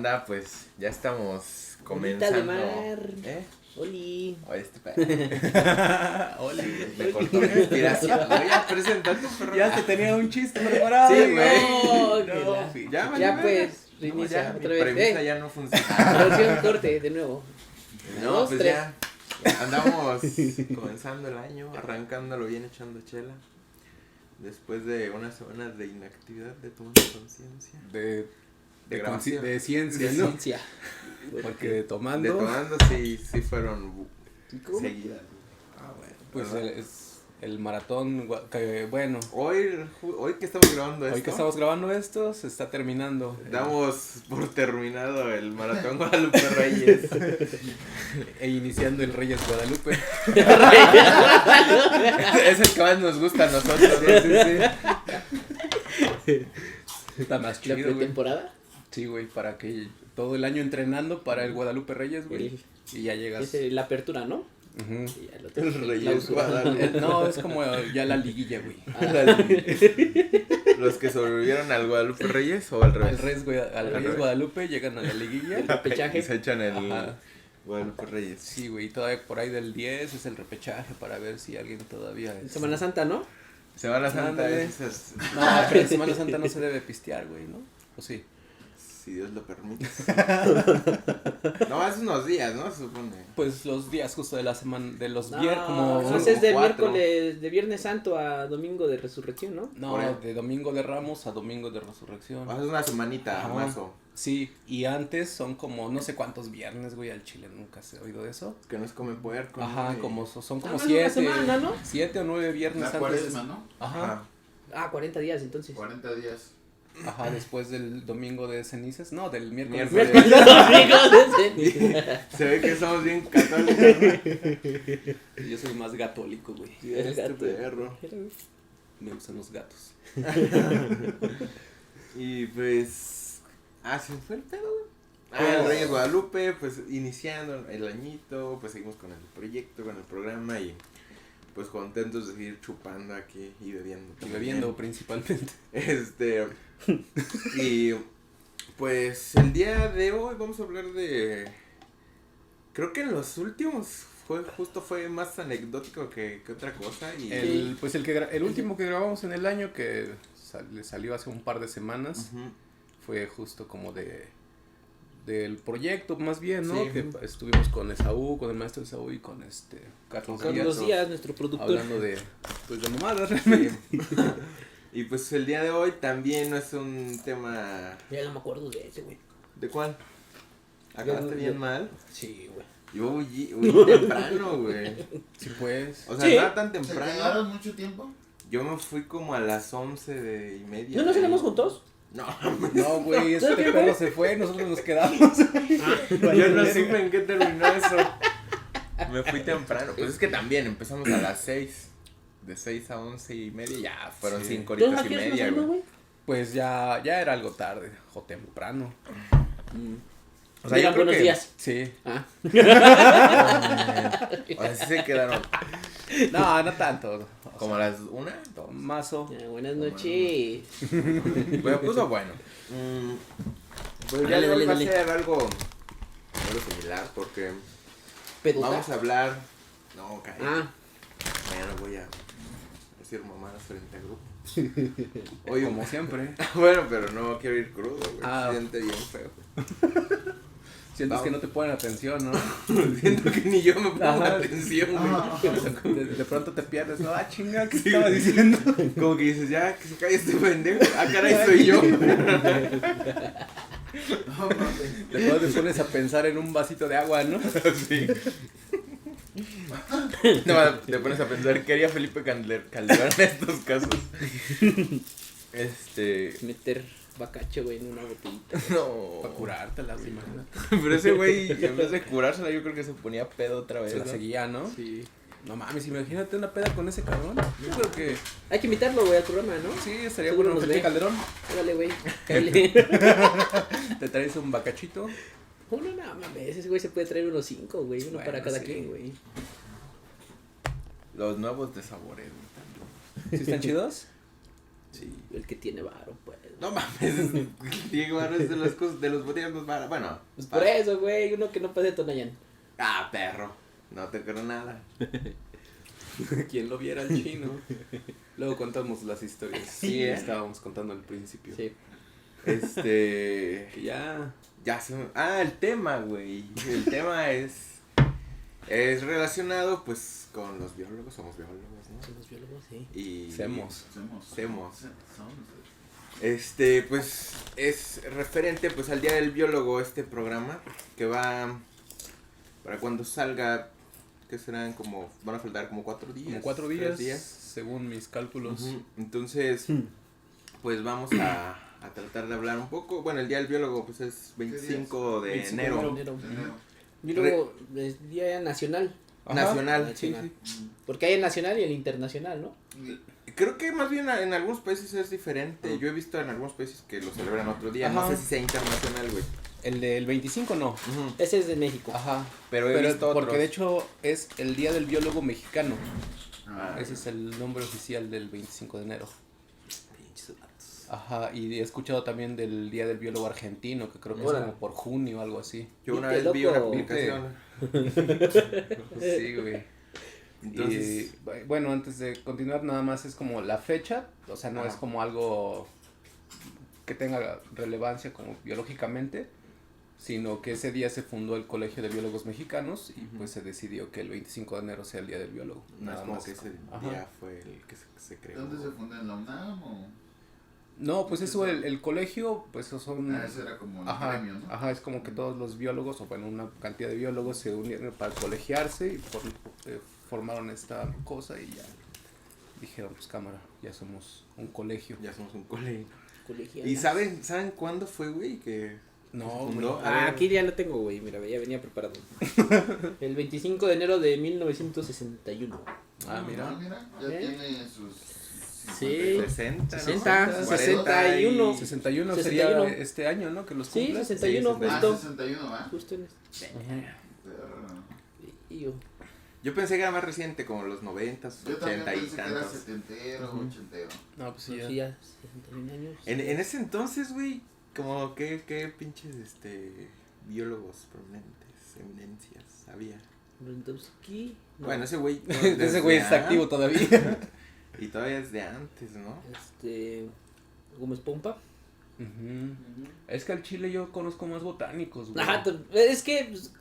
onda? Pues ya estamos Bonita de comenzando. mar. Oli. Oye, este pedo. Oli. Me cortó la inspiración. Voy a presentar tu perro. Ya te tenía un chiste preparado. Sí, güey. No, Ya pues, no, reinicia ya, otra mi vez. premisa ya no funciona. Versión corte, de nuevo. No, Dos, pues tres. ya. Andamos comenzando el año, arrancándolo bien, echando chela. Después de unas semanas de inactividad, de tomar conciencia. De grabación. de ciencia, De ¿no? ciencia. Porque De tomando. tomando sí fueron ¿Cómo? seguidas. Ah, bueno. Pues ¿Verdad? es el maratón, que bueno. Hoy que estamos grabando esto. Hoy que estamos grabando esto, se está terminando. Damos por terminado el maratón Guadalupe Reyes. E iniciando el Reyes Guadalupe. Es el que más nos gusta a nosotros. Sí. Está más La chido, güey. pretemporada. Sí, güey, para que todo el año entrenando para el Guadalupe Reyes, güey. Y ya llegas. Es la apertura, ¿no? Ujú. Y ya lo otro El es Reyes clausura. Guadalupe. No, es como ya la liguilla, güey. Los que sobrevivieron al Guadalupe Reyes o al revés. Al Reyes Guadalupe llegan a la liguilla. Repechaje. Y se echan el Ajá. Guadalupe Reyes. Sí, güey, todavía por ahí del 10 es el repechaje para ver si alguien todavía es... Semana Santa, ¿no? Semana Santa Ándale. es No, pero en Semana Santa no se debe pistear, güey, ¿no? ¿O sí? si Dios lo permite. No, es unos días, ¿no? Se supone. Pues los días justo de la semana, de los No, viernes, como... pues es de 4. miércoles, de Viernes Santo a Domingo de Resurrección, ¿no? No, por ahí. de Domingo de Ramos a Domingo de Resurrección. Es una semanita, Ajá. mazo. Sí, y antes son como no sé cuántos viernes, güey, al Chile, nunca se ha oído de eso. Que no es come puerco. Ajá, ¿no? como son como más de una 7, semana, ¿no? 7 o 9 viernes La antes. cuaresma, ¿no? Ajá, Ah, 40 días entonces. 40 días. ajá, después del domingo de cenizas, no, del miércoles. Miércoles. Domingo de ceniza. Se ve que somos bien católicos. Yo soy más gatólico, güey. El Este gato. perro. Me gustan los gatos. Y pues. Se fue el pedo, güey. El Reyes Guadalupe, pues iniciando el añito, pues seguimos con el proyecto, con el programa y pues contentos de seguir chupando aquí y bebiendo. Y también. bebiendo principalmente. Y pues el día de hoy vamos a hablar de. Creo que en los últimos fue más anecdótico que otra cosa. Y Pues el último que grabamos en el año, que le salió hace un par de semanas, Ujú. fue justo como del proyecto, más bien, ¿no? Sí. Que estuvimos con Esaú, con el maestro Esaú y con Carlos Carlos Díaz, Díaz, nuestro productor. hablando de mamadas, Sí. realmente. Y pues el día de hoy también no es un tema. Ya no me acuerdo de ese, güey. ¿De cuál? ¿Acabaste Yo- bien mal? Sí, güey. Yo huí temprano, güey. Sí, pues. O sea, Sí. no era tan ¿Se temprano. quedaron mucho tiempo? Yo me fui como a las 11:30. ¿No nos salimos juntos? No, No, güey, ¿Sabes este qué, perro güey? se fue, nosotros nos quedamos. yo no supe en qué terminó eso. Me fui temprano. Pues es que también empezamos a las 6. De 6 a 11:30, ya fueron Sí. 5 ¿Tú horitas a y qué hora nos media, salimos, güey. güey? Pues ya era algo tarde, o temprano. O sea, yo Digan creo buenos que- días. Sí. Ah. O sea, sí se quedaron No tanto. como a las 1, 2. Mazo. Ya, buenas noches. Me puso bueno. Pues ya Dale, hoy dale, va a dale. ser algo similar porque ¿Peduta? vamos a hablar. No, cállate. Ah, Mañana voy a decir mamadas frente al grupo. Oye, Como siempre. bueno, pero no quiero ir crudo, güey. Ah. Se siente bien feo. Sientes Vamos. que no te ponen atención, ¿no? Siento que ni yo me pongo Ajá. atención, güey. De pronto te pierdes, ¿no? Ah, chinga, ¿qué estaba diciendo? Como que dices, ya, que se calle este pendejo. Ah, caray, soy yo. No, mames. De pronto te pones a pensar en un vasito de agua, ¿no? Sí. No, te pones a pensar, ¿qué haría Felipe Calderón en estos casos? meter bacacho, güey, en una botellita. No. Para curártela, güey, imagínate. Pero ese güey, en vez de curársela, yo creo que se ponía pedo otra vez. Se la ¿no? seguía, ¿no? Sí. No mames, imagínate una peda con ese cabrón. Yo creo que Hay que invitarlo, güey, al programa, ¿no? sí, estaría Seguro bueno. nos Felipe ve. Calderón, Órale, güey. Cállale. te traes un bacachito. Uno, no mames, ese güey se puede traer unos 5, güey. Uno Bueno, para cada sí. quien, güey. Los nuevos de sabores, güey. ¿Sí están chidos? Sí. El que tiene varo, pues. No mames, Diego Varo es de las cosas, de los botellas más baratos. Bueno. Pues por eso, güey, uno que no pase Tonayán. Ah, perro. No te creo nada. ¿Quién lo viera al chino? Luego contamos las historias. Sí, que estábamos contando al principio. Sí. Que ya. Ya se me... Ah, el tema, güey. El tema es relacionado, pues, con los biólogos. Somos biólogos, ¿no? Somos biólogos, sí. Y... Semos. Pues, es referente, pues, al Día del Biólogo, este programa, que va... Para cuando salga, que serán como... Van a faltar como 4 días. Como 4 3 días, según mis cálculos. Entonces, pues, vamos a tratar de hablar un poco. Bueno, el Día del Biólogo, pues, es 25 de 25 de enero. enero. Biólogo es Día Nacional. Ajá. Nacional. Nacional. Porque hay el nacional y el internacional, ¿no? Creo que más bien en algunos países es diferente. Yo he visto en algunos países que lo celebran otro día. Ajá. No sé si sea internacional, güey. El del 25 no. Ese es de México. Ajá. Pero he visto porque otros. de hecho es el Día del Biólogo Mexicano. Ah, Ese es el nombre oficial del 25 de enero. Pinches vatos. Ajá, y he escuchado también del Día del Biólogo Argentino, que creo que Órale. es como por junio o algo así. Yo una Viste, vez vi una loco. publicación. Sí, güey. Entonces, Y bueno, antes de continuar, nada más es como la fecha, o sea, no Ajá. es como algo que tenga relevancia como biológicamente, sino que ese día se fundó el Colegio de Biólogos Mexicanos y Ujú. pues se decidió que el 25 de enero sea el Día del Biólogo. no es Nada como más. que ese Ajá. día fue el que se creó. ¿Dónde se funda en la UNAM o...? No, pues eso, el colegio, pues eso son... Ah, ese era como el Ajá, premio, ¿no? ajá, es como que todos los biólogos, o bueno, una cantidad de biólogos se unieron para colegiarse y formaron esta cosa y ya dijeron, pues cámara, ya somos un colegio. Ya somos un colegio. Colegial. ¿Y saben cuándo fue, güey? Que No, se güey. fundó. A Ah, ver, aquí ya lo tengo, güey. Mira, ya venía preparado. El 25 de enero de 1961. Ah, mira. ya ¿Eh? tiene sus... Sí. 60, ¿no? 60, 40 61. y- 61 61. sería este año, ¿no? Que los Sí, cumplas. 61, Sí, Ah, justo. 61, ¿va? Justo en Ajá. y yo. Yo pensé que era más reciente, como los 90, Yo también 80 y pensé que era tantos. setentero, Ujú. ochentero. No, pues sí, Sí, ya. ya 61 años. En ese entonces, güey, como qué pinches biólogos prominentes, eminencias había. Brandowski. No. Bueno, ese güey. Ese güey está activo todavía. Y todavía es de antes, ¿no? Gómez Pompa. Ujú. Es que al Chile yo conozco más botánicos, güey. Ajá, es que pues,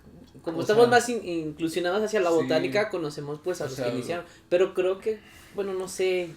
como O estamos sea, más inclusionados hacia la sí. botánica, conocemos pues a O los sea, que iniciaron. Pero creo que, bueno, no sé,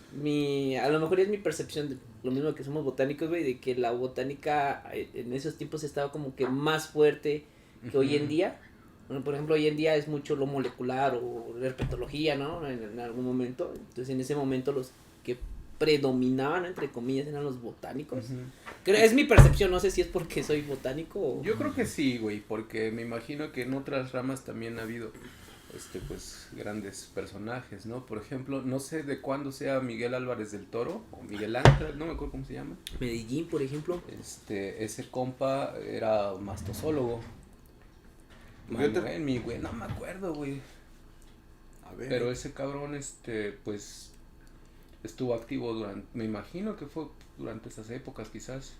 a lo mejor es mi percepción de lo mismo que somos botánicos, güey, de que la botánica en esos tiempos estaba como que más fuerte que hoy en Ujú. día. Bueno, por ejemplo, hoy en día es mucho lo molecular o la herpetología, ¿no? En algún momento. Entonces, en ese momento los que predominaban, entre comillas, eran los botánicos. Ujú. Es mi percepción, no sé si es porque soy botánico o... Yo creo que sí, güey, porque me imagino que en otras ramas también ha habido, pues, grandes personajes, ¿no? Por ejemplo, no sé de cuándo sea Miguel Álvarez del Toro, o Miguel Ángel, no me acuerdo cómo se llama. Medellín, por ejemplo. Ese compa era mastozólogo. Yo te- Manuel, mi güey, no me acuerdo, güey. A ver. Pero ese cabrón, pues, estuvo activo me imagino que fue durante esas épocas, quizás.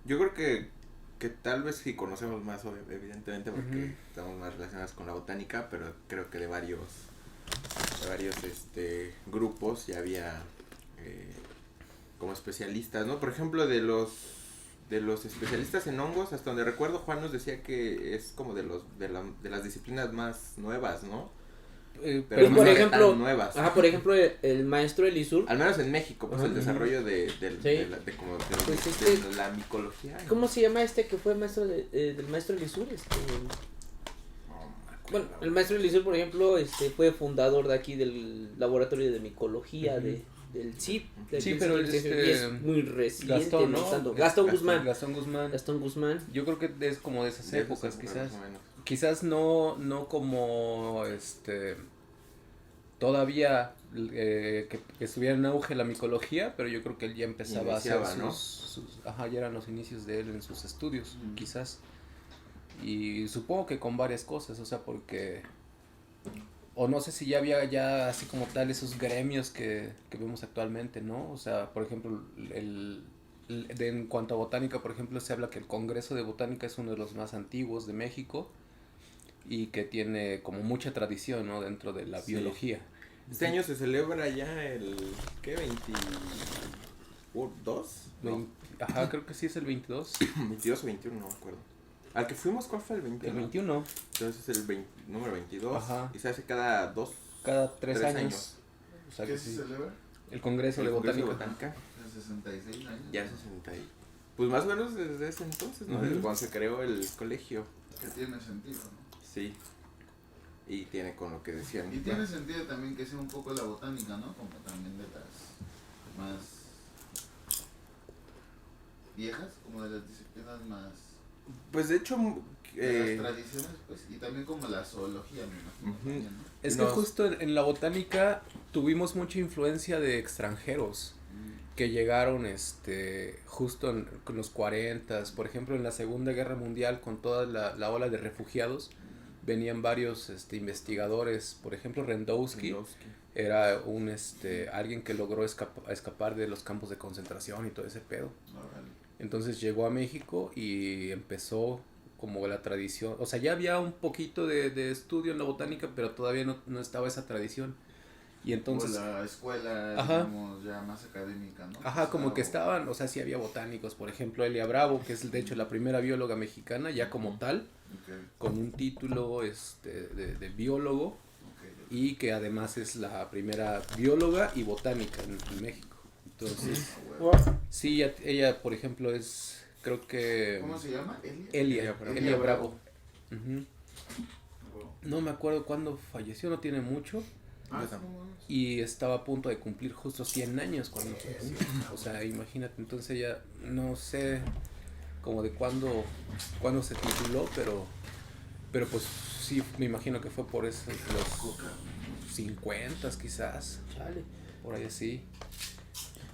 Yo creo que tal vez sí conocemos más, evidentemente, porque Ujú. estamos más relacionados con la botánica, pero creo que de varios grupos ya había como especialistas, ¿no? Por ejemplo, de los especialistas en hongos, hasta donde recuerdo, Juan nos decía que es como de las disciplinas más nuevas, ¿no? Pero Pero por no ejemplo, tan nuevas. Ajá, por ejemplo, el maestro Elisur. Al menos en México, pues Ajá. el desarrollo de Pues la micología. ¿Cómo se llama que fue maestro del maestro Elisur? Bueno, el maestro Elisur, por ejemplo, fue fundador de aquí del laboratorio de micología Ujú. del CIP. de Sí, aquí pero del CIP, y es muy reciente. Gastón, ¿no? Gastón Gastón. Guzmán. Gastón Guzmán. Gastón Guzmán. Yo creo que es como de esas De épocas, esos, quizás. más o menos. Quizás no como todavía que estuviera en auge la micología, pero yo creo que él ya empezaba a hacer Iniciaba, ¿no? ajá, ya eran los inicios de él en sus estudios, Ujú. quizás. Y supongo que con varias cosas, o sea, porque o no sé si ya había ya así como tal esos gremios que vemos actualmente, ¿no? O sea, por ejemplo, en cuanto a botánica, por ejemplo, se habla que el Congreso de Botánica es uno de los más antiguos de México y que tiene como mucha tradición, ¿no? Dentro de la Sí. biología. Este año se celebra ya el, ¿qué? 22, ¿no? Ajá, creo que sí es el 22. 22 o 21, no me acuerdo. Al que fuimos, ¿cuál fue el 21? El 21, Entonces es el número 22. Ajá. Y se hace cada cada 3 3 años. O sea ¿Qué que se sí. celebra? El Congreso de Botánica. Botánica. Hace 66 años. Ya 60 y... Pues más o menos desde ese entonces, ¿no? Ujú. Desde cuando se creó el colegio. Que tiene sentido, ¿no? Sí. Y tiene con lo que decían. Y tiene sentido también que sea un poco la botánica, ¿no? Como también de las más viejas, como de las disciplinas más Pues de hecho... de las tradiciones, pues, y también como la zoología, me imagino, Ujú. también, ¿no? Es que justo en la botánica tuvimos mucha influencia de extranjeros que llegaron justo con los 40s, por ejemplo en la Segunda Guerra Mundial con toda la ola de refugiados venían varios investigadores, por ejemplo Rendowski era un alguien que logró escapar de los campos de concentración y todo ese pedo. Órale. Entonces llegó a México y empezó como la tradición, o sea, ya había un poquito de estudio en la botánica, pero todavía no estaba esa tradición. Y entonces, Como la escuela, Ajá. digamos, ya más académica, ¿no? ajá, como que estaban, o sea, sí había botánicos, por ejemplo, Elia Bravo, que es de hecho la primera bióloga mexicana, ya como tal, Ok, con un título de biólogo, ok. y que además es la primera bióloga y botánica en México. Entonces, sí, ella, por ejemplo, es, creo que... ¿Cómo se llama? ¿Elia? Elia Bravo. Ujú. Wow. No me acuerdo cuándo falleció, no tiene mucho. Ah, Yo también. ¿cómo es? Y estaba a punto de cumplir justo 100 años cuando o sea, imagínate, entonces ya no sé como de cuándo se tituló, pero pues sí, me imagino que fue por eso, los 50 quizás, Chale. por ahí así.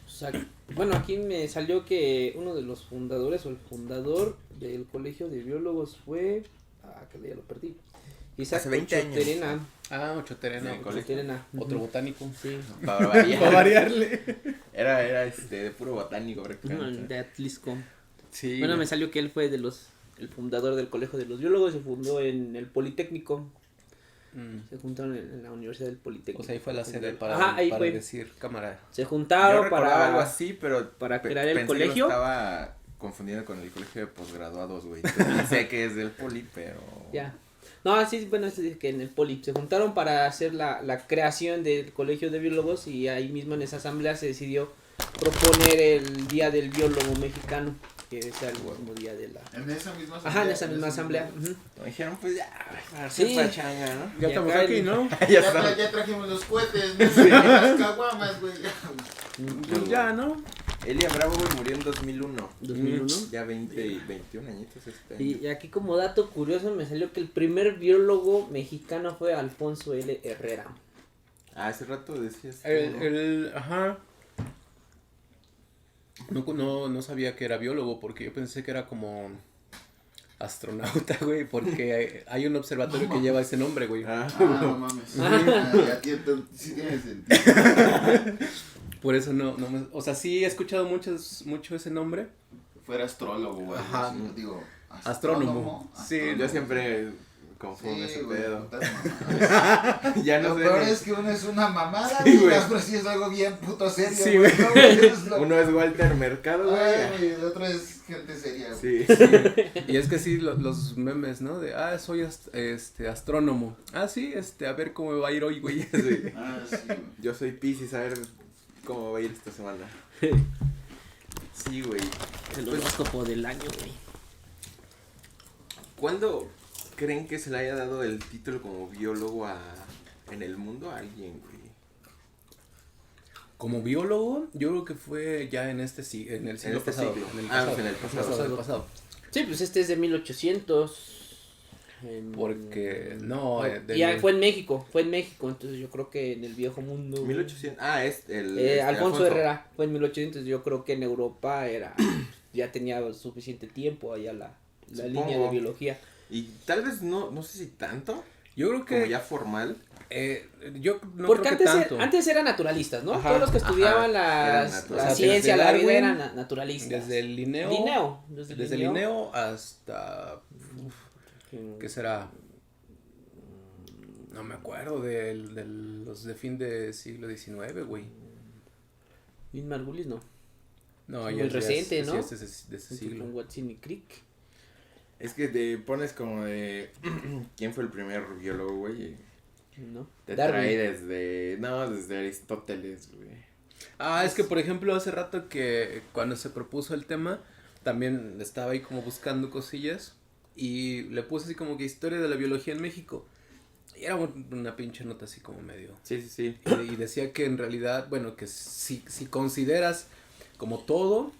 O sea, bueno, aquí me salió que uno de los fundadores o el fundador del colegio de biólogos fue... que ya lo perdí. Isaac Hace 20 años. Ochoterena. Ochoterena, En el colegio. Ochoterena. otro botánico. Sí. Para variar. Para variarle. Era de puro botánico No, prácticamente. de Atlisco. Sí. Bueno, me salió que él fue el fundador del colegio de los biólogos, se fundó en el Politécnico. Se juntaron en la Universidad del Politécnico. O sea, ahí fue la sede para, Ajá, ahí para fue. decir cámara. Se Yo juntaron recordaba algo así, pero para crear el pensé colegio. Que lo estaba confundiendo con el colegio de posgraduados, güey. Entonces, sé que es del Poli, pero... Ya. No, sí, bueno, es que en el Poli se juntaron para hacer la creación del colegio de biólogos y ahí mismo en esa asamblea se decidió proponer el Día del Biólogo Mexicano, que sea el mismo día de la... En esa misma asamblea. Ajá, en esa misma asamblea. Ujú. Me dijeron, pues ya, para Sí. hacer pachanga, ¿no? Ya Y estamos acá aquí, el- ¿no? Ya está. Ya trajimos los cohetes, ¿no? Las caguamas, güey. Pues ya, ¿no? Elia Bravo, güey, murió en 2001. 2001. Ya 20 y 21 añitos este año. Y aquí como dato curioso me salió que el primer biólogo mexicano fue Alfonso L. Herrera. Hace rato decías tú, ¿no? Ajá. No sabía que era biólogo porque yo pensé que era como astronauta, güey, porque hay un observatorio que lleva ese nombre, güey. Ah, No mames. Ya sí tiene sentido. Por eso o sea, sí he escuchado mucho ese nombre. Fuera astrólogo, güey. Ajá. Sí, digo, Astrónomo. Sí, yo siempre confundo Sí, ese güey, pedo. putas mamadas. Ya no Lo sé. peor es que uno es una mamada, Sí, güey, güey. y el otro sí es algo bien puto serio, Sí, güey. güey. No, güey, eso es lo- Uno es Walter Mercado, Ay, güey. güey, el otro es gente seria, güey. Sí. Y es que sí, los memes, ¿no? De, soy astrónomo. Sí, a ver cómo me va a ir hoy, güey. Sí. Ah, sí, güey. Yo soy Piscis, a ver cómo va a ir esta semana. Sí, güey. El horóscopo del año, güey. ¿Cuándo creen que se le haya dado el título como biólogo en el mundo a alguien, güey? Como biólogo, yo creo que fue ya en el siglo este pasado. siglo. En el Ah, pasado. pues en el pasado. En el pasado. Sí, pues este es de 1800. Porque, no, Ya fue en México, entonces yo creo que en el viejo mundo. 1800. Ah, Alfonso Herrera fue en 1800, yo creo que en Europa ya tenía suficiente tiempo allá la Supongo. línea de biología. Y tal vez no sé si tanto, Yo creo como que ya formal, Yo no Porque creo que tanto. antes eran naturalistas, ¿no? Ajá, Todos los que estudiaban eran la naturalistas. ciencia, la vida Darwin, eran naturalistas. Desde el Linneo. Desde el Linneo hasta. ¿Qué será? No me acuerdo de los de fin de siglo XIX, güey. Luis Margulis, no. No, Muy ya es reciente, ¿no? Sí, es de ese siglo. Con Watson y Crick. Es que te pones como de. ¿Quién fue el primer biólogo, güey? Y ¿No? te Darwin. trae desde. No, desde Aristóteles, güey. Ah, es que por ejemplo hace rato que cuando se propuso el tema, también estaba ahí como buscando cosillas y le puse así como que historia de la biología en México. Y era una pinche nota así como medio. Sí, sí, sí. Y decía que en realidad, bueno, que si consideras como todo,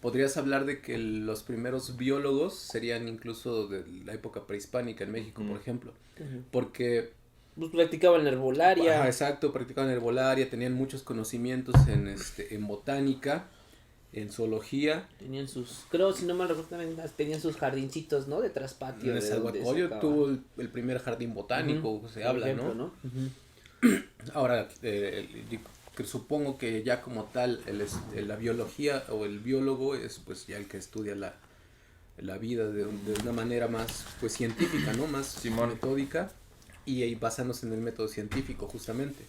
podrías hablar de que los primeros biólogos serían incluso de la época prehispánica en México, por ejemplo. Porque Pues practicaban la herbolaria. ajá, exacto, practicaban herbolaria, tenían muchos conocimientos en botánica, en zoología. Tenían creo, si no mal recuerdo, también tenían sus jardincitos, ¿no? De traspatio. de donde Nezahualcóyotl sacaban. tuvo el primer jardín botánico, se Por habla, ejemplo, ¿no? Ujú. Ahora, que supongo que ya como tal la biología o el biólogo es pues ya el que estudia la vida de una manera más pues científica, ¿no? Más Simón. metódica y basándose en el método científico justamente.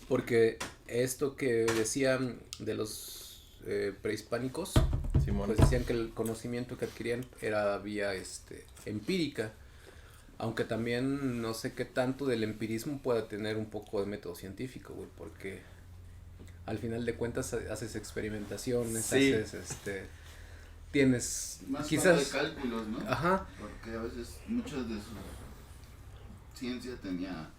Porque esto que decían de los prehispánicos, Simón. pues decían que el conocimiento que adquirían era vía empírica. Aunque también no sé qué tanto del empirismo pueda tener un poco de método científico, güey, porque al final de cuentas haces experimentaciones, Sí. tienes Más quizás de cálculos, ¿no? ajá, Porque a veces muchas de su ciencia tenía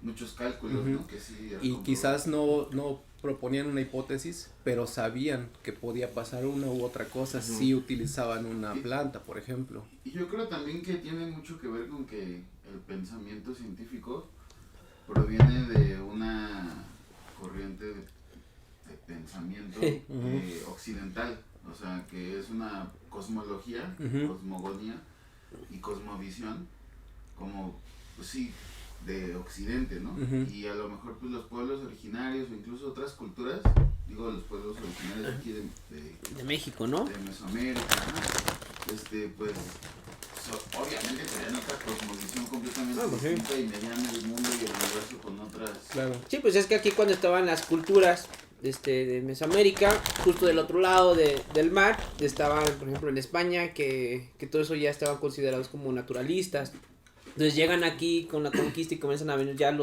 muchos cálculos, Ujú. ¿no? Que sí era y comprobable. quizás no proponían una hipótesis, pero sabían que podía pasar una u otra cosa Ujú. si utilizaban una planta, por ejemplo. Y yo creo también que tiene mucho que ver con que el pensamiento científico proviene de una corriente de pensamiento occidental, o sea, que es una cosmología, Ujú. cosmogonía y cosmovisión, como, pues sí, de occidente, ¿no? Ujú. Y a lo mejor pues los pueblos originarios o incluso otras culturas, digo los pueblos originarios aquí De México, ¿no? de Mesoamérica, ajá, pues obviamente tenían otra cosmovisión completamente Ah, pues sí. distinta y medían el mundo y el universo con otras. Claro. Sí, pues es que aquí cuando estaban las culturas de Mesoamérica, justo del otro lado del mar, estaban, por ejemplo, en España, que todo eso ya estaban considerados como naturalistas. Entonces llegan aquí con la conquista y comienzan a venir ya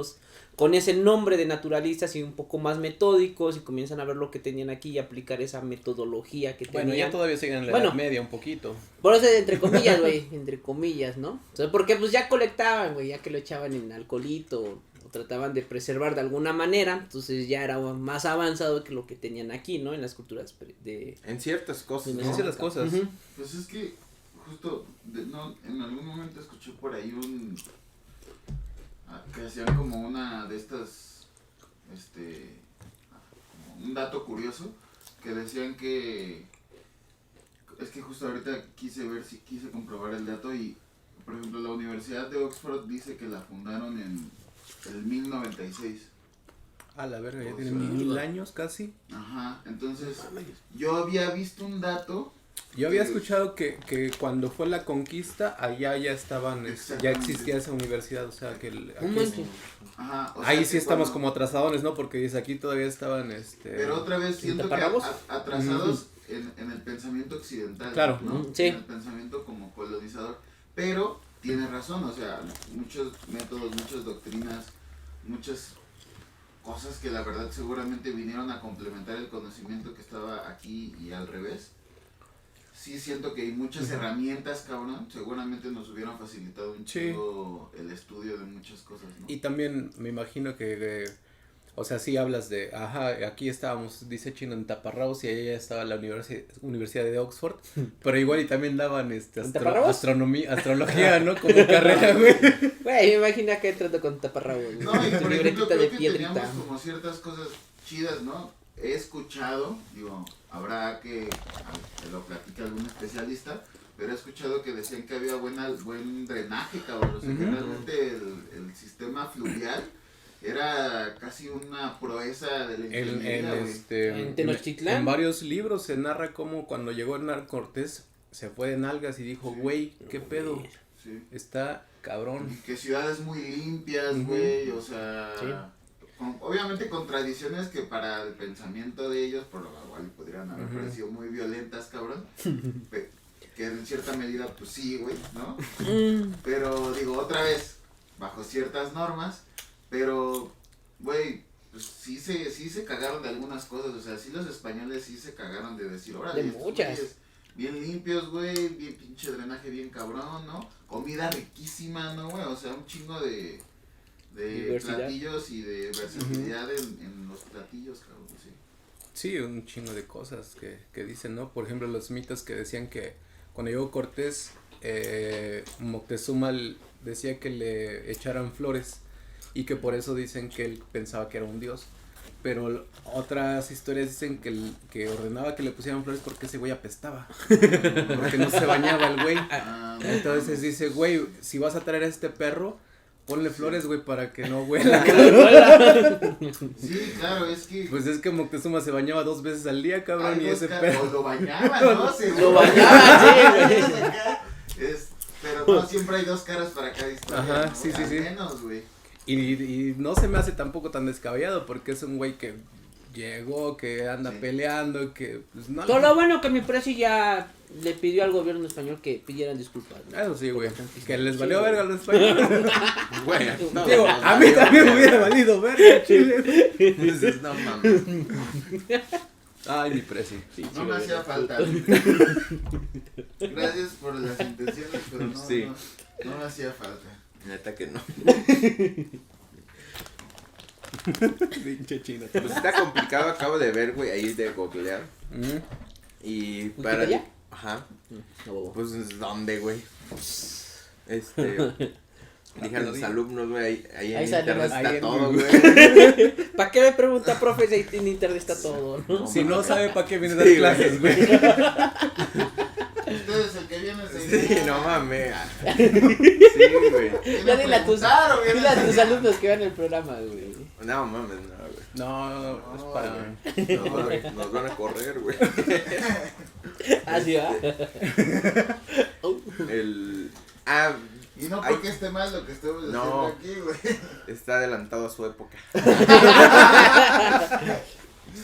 con ese nombre de naturalistas y un poco más metódicos y comienzan a ver lo que tenían aquí y aplicar esa metodología que Bueno, tenían. ya todavía siguen en la Bueno. Edad Media un poquito. Por eso, entre comillas, güey, entre comillas, ¿no? O sea, porque pues ya colectaban, güey, ya que lo echaban en alcoholito o trataban de preservar de alguna manera, entonces ya era más avanzado que lo que tenían aquí, ¿no? En las culturas de... En ciertas cosas, En ¿no? Así las cosas. Ujú. Pues es que justo en algún momento escuché por ahí que hacían como una de estas como un dato curioso que decían que es que justo ahorita quise comprobar el dato y por ejemplo la Universidad de Oxford dice que la fundaron en el 1096. A la verga, ya O tienen sea, 1000 años casi. Ajá, entonces yo había visto un dato. Yo había escuchado que cuando fue la conquista, allá ya estaban, ya Exactamente. existía esa universidad, o sea que Un manches. Ajá, o sea ahí que sí estamos cuando- como atrasadones, ¿no? Porque dice aquí todavía estaban, Pero otra vez siento que taparrabos? atrasados en el pensamiento occidental, Claro. ¿no? Sí. En el pensamiento como colonizador. Pero tiene razón, o sea, muchos métodos, muchas doctrinas, muchas cosas que la verdad seguramente vinieron a complementar el conocimiento que estaba aquí y al revés. Sí siento que hay muchas herramientas, cabrón, seguramente nos hubieran facilitado un Sí. chingo el estudio de muchas cosas, ¿no? Y también me imagino que, o sea, sí hablas de, ajá, aquí estábamos, dice Chino, en Taparrabos y allá estaba la Universidad de Oxford, pero igual y también daban Taparrabos? astrología, ¿no? Como carrera, güey. Güey, me imagino que trato con taparrabos. No, y Tu por ejemplo, libretita creo de que piedrita. teníamos como ciertas cosas chidas, ¿no? He escuchado, digo, habrá que lo platique algún especialista, pero he escuchado que decían que había buen drenaje, cabrón, o sea, que Ujú. realmente el sistema zona fluvial era casi una proeza de la ingeniería, güey. En Tenochtitlán. En varios libros se narra cómo cuando llegó Hernán Cortés se fue de nalgas y dijo, güey, ¿qué pedo? Sí. Está cabrón. Y que ciudades muy limpias, güey, o sea, obviamente con tradiciones que para el pensamiento de ellos, por lo cual podrían haber parecido muy violentas, cabrón, que en cierta medida, pues sí, güey, ¿no? Pero digo, otra vez, bajo ciertas normas, pero, güey, pues sí se cagaron de algunas cosas, o sea, sí los españoles sí se cagaron de decir, órale, de muchas. Bien limpios, güey, bien pinche drenaje bien cabrón, ¿no? Comida riquísima, ¿no, güey? O sea, un chingo de platillos y de versatilidad en los platillos, cabrón, sí. Sí, un chingo de cosas que dicen, ¿no? Por ejemplo, los mitos que decían que cuando llegó Cortés, Moctezuma decía que le echaran flores y que por eso dicen que él pensaba que era un dios. Pero otras historias dicen que ordenaba que le pusieran flores porque ese güey apestaba. Porque no se bañaba el güey. Entonces dice, güey, si vas a traer a este perro, ponle flores, güey, para que no huela. Sí, claro, es que... Pues es que Moctezuma se bañaba 2 veces al día, cabrón, y ese perro... O lo bañaba, ¿no? Lo bañaba, sí, güey. Pero no siempre hay 2 caras para cada historia. Ajá, ¿no? sí, Al sí. menos, güey. Y no se me hace tampoco tan descabellado porque es un güey que llegó, que anda peleando, que pues no. Todo lo bueno que mi presi ya le pidió al gobierno español que pidieran disculpas. Eso sí, güey. Que les valió verga a los españoles. Güey, no, Digo, no, a mí no, también no, me hubiera valido verga, chile. Entonces, no mames. Ay, mi presi. Sí, No me hacía falta. Gracias por las intenciones, pero no, Sí. no me hacía falta. Neta que no. Pinche chino. Pues está complicado, acabo de ver, güey, ahí de googlear. Y para... ¿Wikipedia? Ajá. No, Pues, ¿dónde, güey? Dije a los alumnos, güey, ahí Ahí en sale internet más- está ahí en todo, Google. güey. ¿Para qué me pregunta, profe, si en internet está todo, no? Si no sabe para qué viene a Sí, dar güey. clases, güey. Ustedes, el que viene Sí, no mames. Sí, güey. Ya dile a tus alumnos que vean el programa, güey. No mames, no, güey. No, es para... Nos van a correr, güey. Así va. Y no porque esté mal lo que estemos haciendo No. aquí, güey. Está adelantado a su época.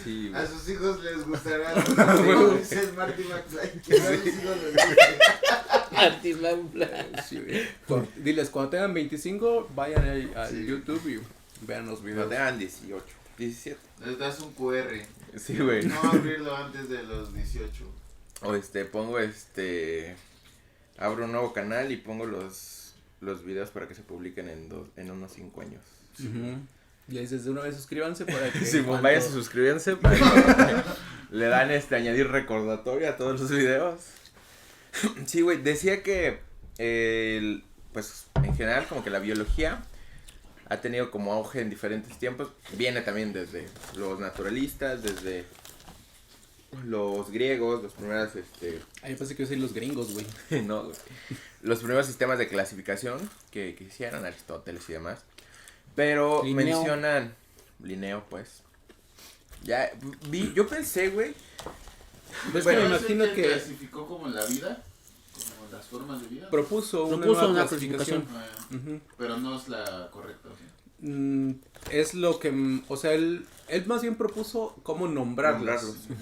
Sí, güey. A sus hijos les gustará. Es Marty McFly. Que a sus hijos les guste. Sí, güey. Diles, cuando tengan 25, vayan ahí al Sí. YouTube y vean los No videos. te dan 18, 17. Les das un QR. Sí, güey. No abrirlo antes de los 18. O pongo abro un nuevo canal y pongo los videos para que se publiquen en unos 5 años. Ujú. Y le dices de una vez suscríbanse para que... Sí, pues cuando- vayan a suscribirse para que le dan añadir recordatorio a todos los videos. Sí, güey, decía que pues en general como que la biología ha tenido como auge en diferentes tiempos. Viene también desde los naturalistas, desde los griegos, los primeros Ay, yo pensé que iba a decir los gringos, güey. no, güey. Los primeros sistemas de clasificación que hicieron Aristóteles y demás. Pero Linneo. mencionan Linneo, pues. Ya yo pensé, güey. Pues Bueno, que me ¿Es el imagino que clasificó como la vida? Como las formas de vida. propuso una Propuso nueva una clasificación. clasificación. Ujú. Pero no es la correcta, ¿sí? Es lo que, o sea, él más bien propuso cómo nombrarlas. Nombrarlos.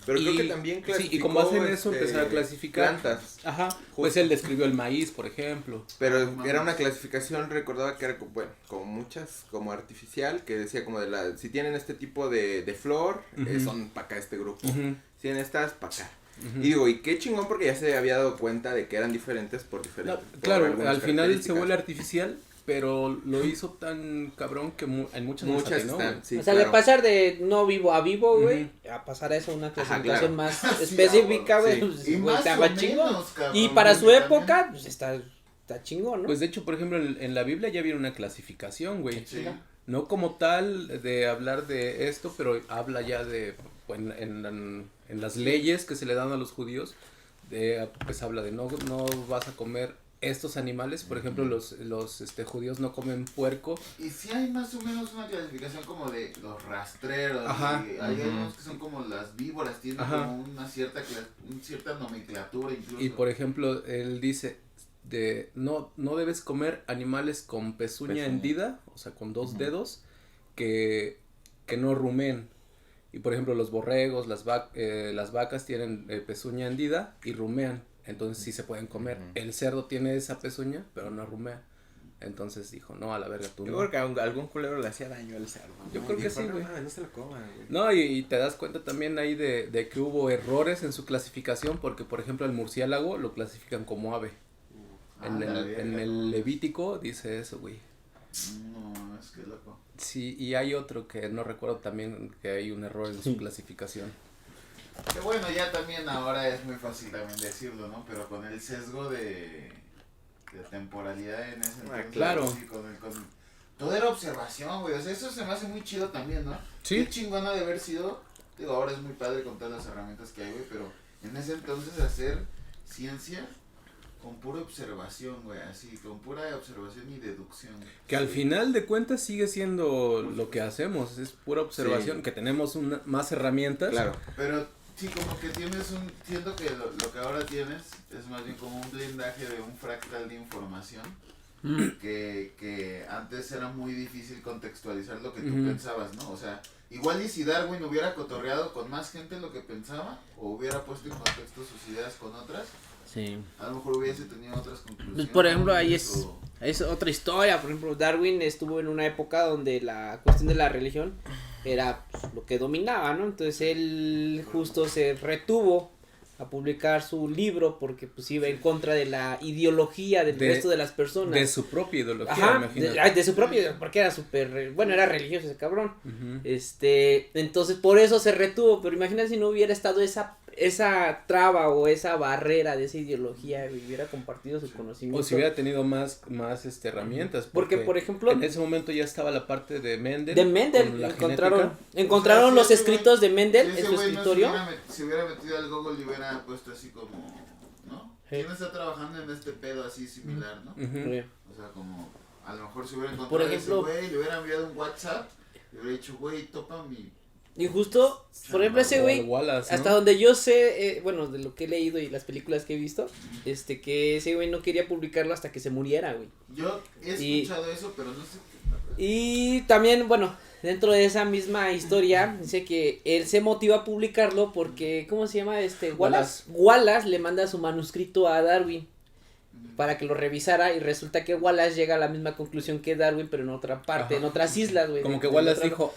Pero creo Y- que también sí, clasificó. y como hacen eso, empezaron a clasificar. Plantas. Ajá, pues él describió el maíz, por ejemplo. Pero No era mames. una clasificación, recordaba que era bueno, como muchas, como artificial, que decía como si tienen este tipo de flor, Ujú. son para acá este grupo. Ujú, Si tienen estas, para acá. ujú. Y digo, y qué chingón porque ya se había dado cuenta de que eran diferentes por No, diferentes. por claro, algunas al final se características. vuelve artificial, pero lo hizo tan cabrón que en muchas les Muchas atinó, están, güey. sí, O sea, claro. de pasar de no vivo a vivo, güey, Ujú. a pasar a eso una Ajá, clasificación claro. más Sí, específica, ah, güey. bueno, Pues, Y güey, más estaba o chingón. menos, cabrón, Y para su porque época, también- pues está chingón, ¿no? Pues de hecho, por ejemplo, en la Biblia ya viene una clasificación, güey. Sí. No como tal de hablar de esto, pero habla ya de, pues, en las leyes que se le dan a los judíos, pues habla de no vas a comer estos animales, por ejemplo, los judíos no comen puerco. Y sí hay más o menos una clasificación como de los rastreros. Ajá. Y hay algunos que son como las víboras, tienen Ajá. como una cierta nomenclatura incluso. Y por ejemplo, él dice no debes comer animales con pezuña hendida, o sea, con dos dedos, que no rumeen. Y por ejemplo, los borregos, las vacas tienen pezuña hendida y rumean. Entonces sí se pueden comer. El cerdo tiene esa pezuña, pero no rumea. Entonces dijo, no, a la verga, tú Yo no. creo que algún culero le hacía daño al cerdo. Yo ¿no? creo Y que dijo, sí, güey. No se lo coman, güey. No, y te das cuenta también ahí de que hubo errores en su clasificación, porque por ejemplo el murciélago lo clasifican como ave. En el Levítico dice eso, güey. No, es que loco. Sí, y hay otro que no recuerdo también que hay un error en su clasificación. Que bueno, ya también ahora es muy fácil también decirlo, ¿no? Pero con el sesgo de temporalidad en ese entonces. Claro. Sí, todo era observación, güey. O sea, eso se me hace muy chido también, ¿no? Sí. Qué chingona de haber sido. Digo, ahora es muy padre con todas las herramientas que hay, güey. Pero en ese entonces hacer ciencia con pura observación, güey. Así, con pura observación y deducción. Que al final de cuentas sigue siendo lo que hacemos, es pura observación, Sí. que tenemos más herramientas. Claro. Pero sí, como que siento que lo que ahora tienes es más bien como un blindaje de un fractal de información que antes era muy difícil contextualizar lo que tú pensabas, ¿no? O sea, igual y si Darwin hubiera cotorreado con más gente lo que pensaba o hubiera puesto en contexto sus ideas con otras, Sí. a lo mejor hubiese tenido otras conclusiones. Por ejemplo, ahí o- es otra historia. Por ejemplo, Darwin estuvo en una época donde la cuestión de la religión era pues, lo que dominaba, ¿no? Entonces él justo se retuvo a publicar su libro porque pues iba en contra de la ideología del resto de las personas. De su propia ideología, Ajá, imagínate. de su propio, porque era súper, bueno, era religioso ese cabrón. Ujú. Entonces por eso se retuvo, pero imagina si no hubiera estado esa traba o esa barrera de esa ideología y hubiera compartido su conocimiento. O si hubiera tenido más herramientas. Porque, por ejemplo, en ese momento ya estaba la parte de Mendel. Mendel, con la encontraron genética. los si ese escritos de Mendel si en ese su güey escritorio. se hubiera metido al Google y hubiera puesto así como, ¿no? Sí. ¿Quién está trabajando en este pedo así similar, no? Ujú. Sí. O sea, como, a lo mejor se hubiera encontrado Por ejemplo, ese güey, le hubiera enviado un WhatsApp, le hubiera dicho, güey, topa mi... Y justo, por ejemplo, ese O güey, al Wallace, ¿no? hasta donde yo sé, bueno, de lo que he leído y las películas que he visto, que ese güey no quería publicarlo hasta que se muriera, güey. Yo he escuchado eso, pero no sé qué... Y también, bueno, dentro de esa misma historia, dice que él se motiva a publicarlo porque, ¿cómo se llama? Wallace. Wallace le manda su manuscrito a Darwin para que lo revisara y resulta que Wallace llega a la misma conclusión que Darwin, pero en otra parte, Ajá. en otras islas, güey. Como que En Wallace otra- dijo,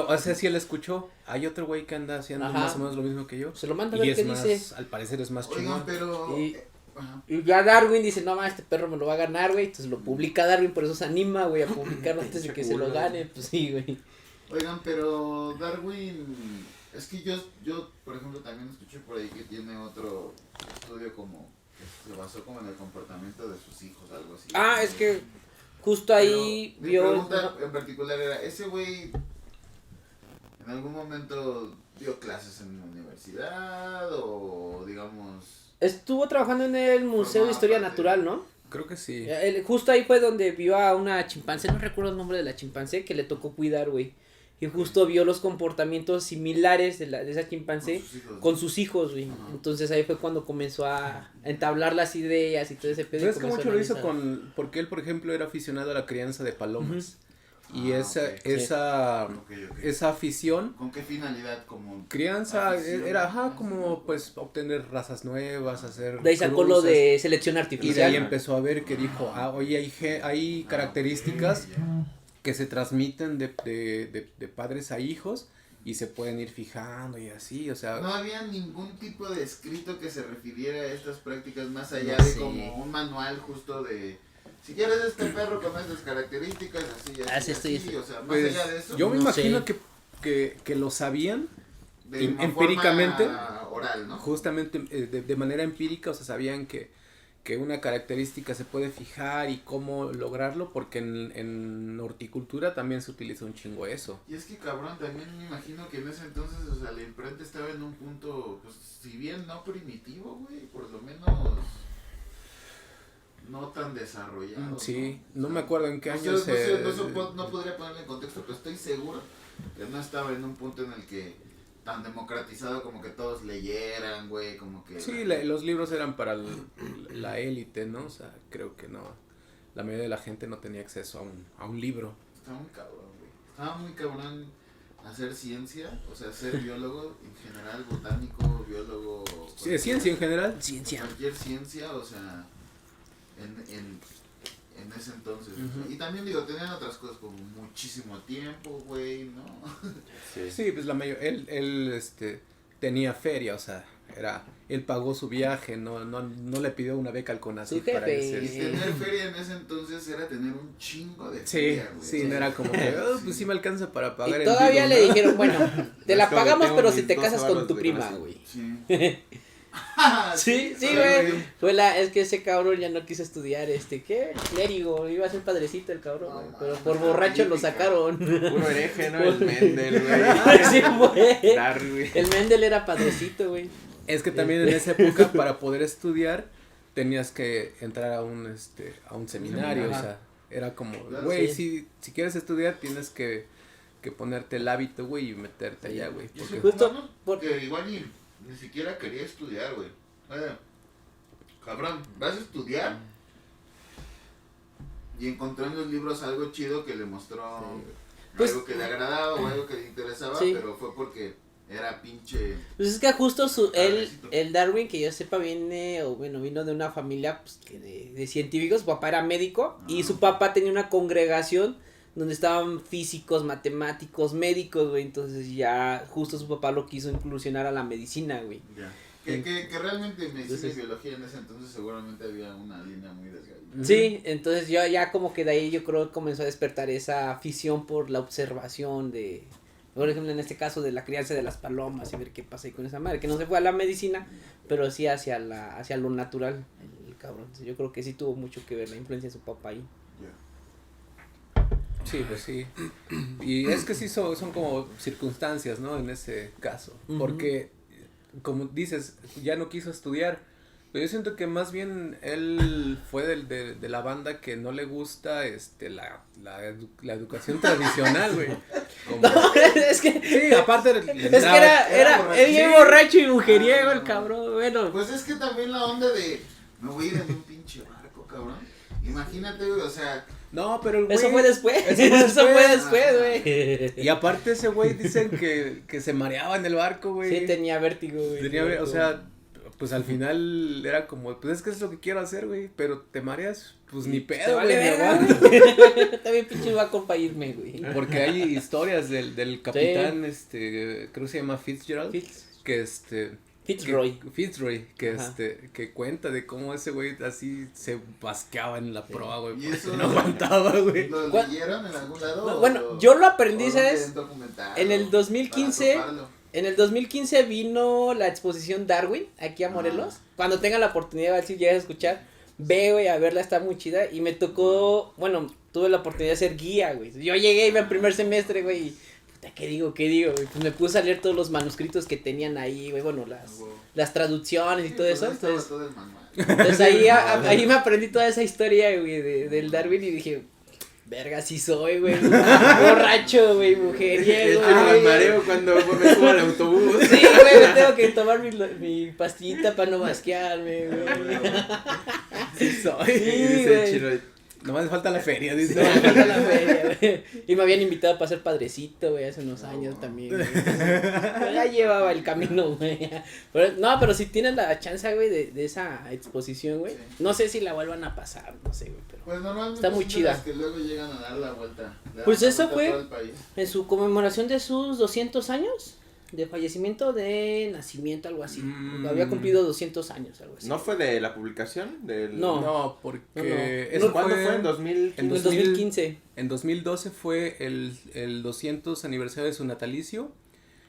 o sea, si él escuchó, hay otro güey que anda haciendo Ajá. más o menos lo mismo que yo. Se lo manda a Y ver es qué más, dice. al parecer es más Oigan, chingón. pero... Y- ajá. Y ya Darwin dice, no, este perro me lo va a ganar, güey. Entonces lo publica Darwin, por eso se anima, güey, a publicarlo antes de que se lo gane. Pues sí, güey. Oigan, pero Darwin... Es que yo, por ejemplo, también escuché por ahí que tiene otro estudio como... que se basó como en el comportamiento de sus hijos, algo así. Ah, es que justo ahí Pero vio... mi pregunta en particular era, ¿ese güey en algún momento dio clases en la universidad o digamos... Estuvo trabajando en el Museo de Historia Natural, ¿no? Creo que sí. Justo ahí fue donde vio a una chimpancé, no recuerdo el nombre de la chimpancé, que le tocó cuidar, güey. Y justo vio los comportamientos similares de esa chimpancé con sus hijos, güey. Ajá. Entonces ahí fue cuando comenzó a entablar las ideas y todo ese pedo. y ¿Sabes que comenzó mucho a lo hizo analizar. porque él, por ejemplo, era aficionado a la crianza de palomas? Y Ah, esa, ok. esa, Ok, ok. esa afición, ¿Con qué finalidad? Como crianza, afición, era, más o como menos. pues obtener razas nuevas, hacer De ahí sacó lo cruces. de selección Y de artificial. ahí empezó a ver que dijo, oye, hay características que se transmiten de padres a hijos y se pueden ir fijando y así, o sea... No había ningún tipo de escrito que se refiriera a estas prácticas más allá No de sé. como un manual justo de... Si quieres este perro con estas características, así, Haz así, esto y así, esto. o sea, más Pues, allá de eso, yo me No imagino sé. que lo sabían de una empíricamente, forma oral, ¿no? justamente de manera empírica, o sea, sabían que una característica se puede fijar y cómo lograrlo, porque en horticultura también se utiliza un chingo eso. Y es que cabrón, también me imagino que en ese entonces, o sea, la imprenta estaba en un punto, pues, si bien no primitivo, güey, por lo menos no tan desarrollados. Sí, no me acuerdo en qué año No podría ponerle en contexto, pero estoy seguro que no estaba en un punto en el que tan democratizado como que todos leyeran, güey, como que... Sí, los libros eran para la élite, ¿no? O sea, creo que no, la mayoría de la gente no tenía acceso a un libro. Estaba muy cabrón, güey. Estaba muy cabrón hacer ciencia, o sea, ser biólogo en general, botánico, biólogo... Sí, de ciencia en general. Cualquier ciencia, o sea, en ese entonces. Uh-huh. Y también digo, tenían otras cosas como muchísimo tiempo, güey, ¿no? Sí, pues la mayoría, él tenía feria, o sea, él pagó su viaje, no le pidió una beca al CONACYT para irse. Y tener feria en ese entonces era tener un chingo de Sí, feria, güey. sí, no era como que, pues sí me alcanza para pagar Y el todavía Vigo, le ¿no? dijeron, bueno, te la como pagamos, tengo pero mis si te 12 casas con varos tu de prima, gracia. güey. Sí. Sí, güey. Es que ese cabrón ya no quiso estudiar, ¿qué? Clérigo, iba a ser padrecito el cabrón, güey. Pero por borracho lo sacaron. Puro hereje, ¿no? El Mendel, güey. Sí, güey. Darwin. El Mendel era padrecito, güey. Es que también en esa época para poder estudiar tenías que entrar a un seminario, Ajá. o sea, era como, Claro, güey, sí. si quieres estudiar tienes que ponerte el hábito, güey, y meterte allá, güey. Y Porque ese Justo cubano por- que igual ni siquiera quería estudiar, güey. Cabrón, vas a estudiar y encontró en los libros algo chido que le mostró Pues- algo que le agradaba o algo que le interesaba, Sí. pero fue porque era pinche... Pues es que justo Padrecito. el Darwin, que yo sepa, vino de una familia pues, de científicos. Su papá era médico y su papá tenía una congregación donde estaban físicos, matemáticos, médicos, güey. Entonces ya justo su papá lo quiso inclusionar a la medicina, güey. Ya. Que realmente medicina Entonces- y biología en ese entonces seguramente había una línea muy desgarrada. Sí, entonces yo ya como que de ahí yo creo que comenzó a despertar esa afición por la observación de, por ejemplo en este caso de la crianza de las palomas y ver qué pasa ahí con esa madre, que no se fue a la medicina, pero sí hacia lo natural, el cabrón. Yo creo que sí tuvo mucho que ver la influencia de su papá ahí. sí, pues sí. Y es que sí son como circunstancias, ¿no? En ese caso, Ujú. porque como dices, ya no quiso estudiar. Pero yo siento que más bien él fue de la banda que no le gusta la educación tradicional, güey. Como- Es que Sí, aparte era bien borracho y mujeriego el cabrón, bueno. Pues es que también la onda de me voy a ir en un pinche barco, cabrón. Imagínate, güey, o sea, No, pero el güey. Eso fue después, eso fue eso fue después, güey. Y aparte ese güey dicen que se mareaba en el barco, güey. Sí, tenía vértigo, güey. O sea, pues al final era como, pues es que es lo que quiero hacer, güey, pero te mareas, pues ni Te pedo, vale güey. me verga, aguanto. güey. También pinche va a acompañarme, güey. Porque hay historias del capitán, creo que se llama Fitzgerald, Fitzroy, Ajá. que cuenta de cómo ese güey así se basqueaba en la proa, güey, Y porque eso- no aguantaba, güey. ¿lo ¿Cuál? leyeron en algún lado? No, o bueno, lo- yo lo aprendí, o ¿sabes? en documental, En el o 2015, para toparlo? En el 2015 vino la exposición Darwin aquí a Morelos. Cuando tengan la oportunidad, a ver si llegas a escuchar, ve, güey, a verla, está muy chida. Y me tocó, bueno, tuve la oportunidad de ser guía, güey. Yo llegué, iba en primer semestre, güey, y, puta, ¿qué digo, güey? Pues me puse a leer todos los manuscritos que tenían ahí, güey, bueno, las traducciones y Sí, todo pues eso. ahí estaba Entonces, todo el manual. entonces ahí me aprendí toda esa historia, güey, del Darwin y dije, verga, sí soy, güey, borracho, güey, mujeriego, Me güey. mareo cuando me subo al autobús. Sí, güey, me tengo que tomar mi pastillita para no basquearme, güey. Sí soy. Sí, Dice güey. el chino, Nomás me falta la feria, dice. No, me falta la feria, güey. Y me habían invitado para ser padrecito, güey, hace unos años también, güey. Pero ya llevaba el camino, güey. Pero si tienen la chance, güey, de esa exposición, güey. Sí. No sé si la vuelvan a pasar, no sé, güey, pero Pues normalmente Está muy son de chida. las que luego llegan a dar la vuelta. Le dan Pues la eso vuelta a fue- todo el país. en su conmemoración de sus 200 años de fallecimiento, de nacimiento, algo así. Había cumplido 200 años, algo así. ¿No fue de la publicación? No. No, porque No. eso ¿Cuándo fue? ¿En En 2015? el 2015. En 2012 fue el 200 aniversario de su natalicio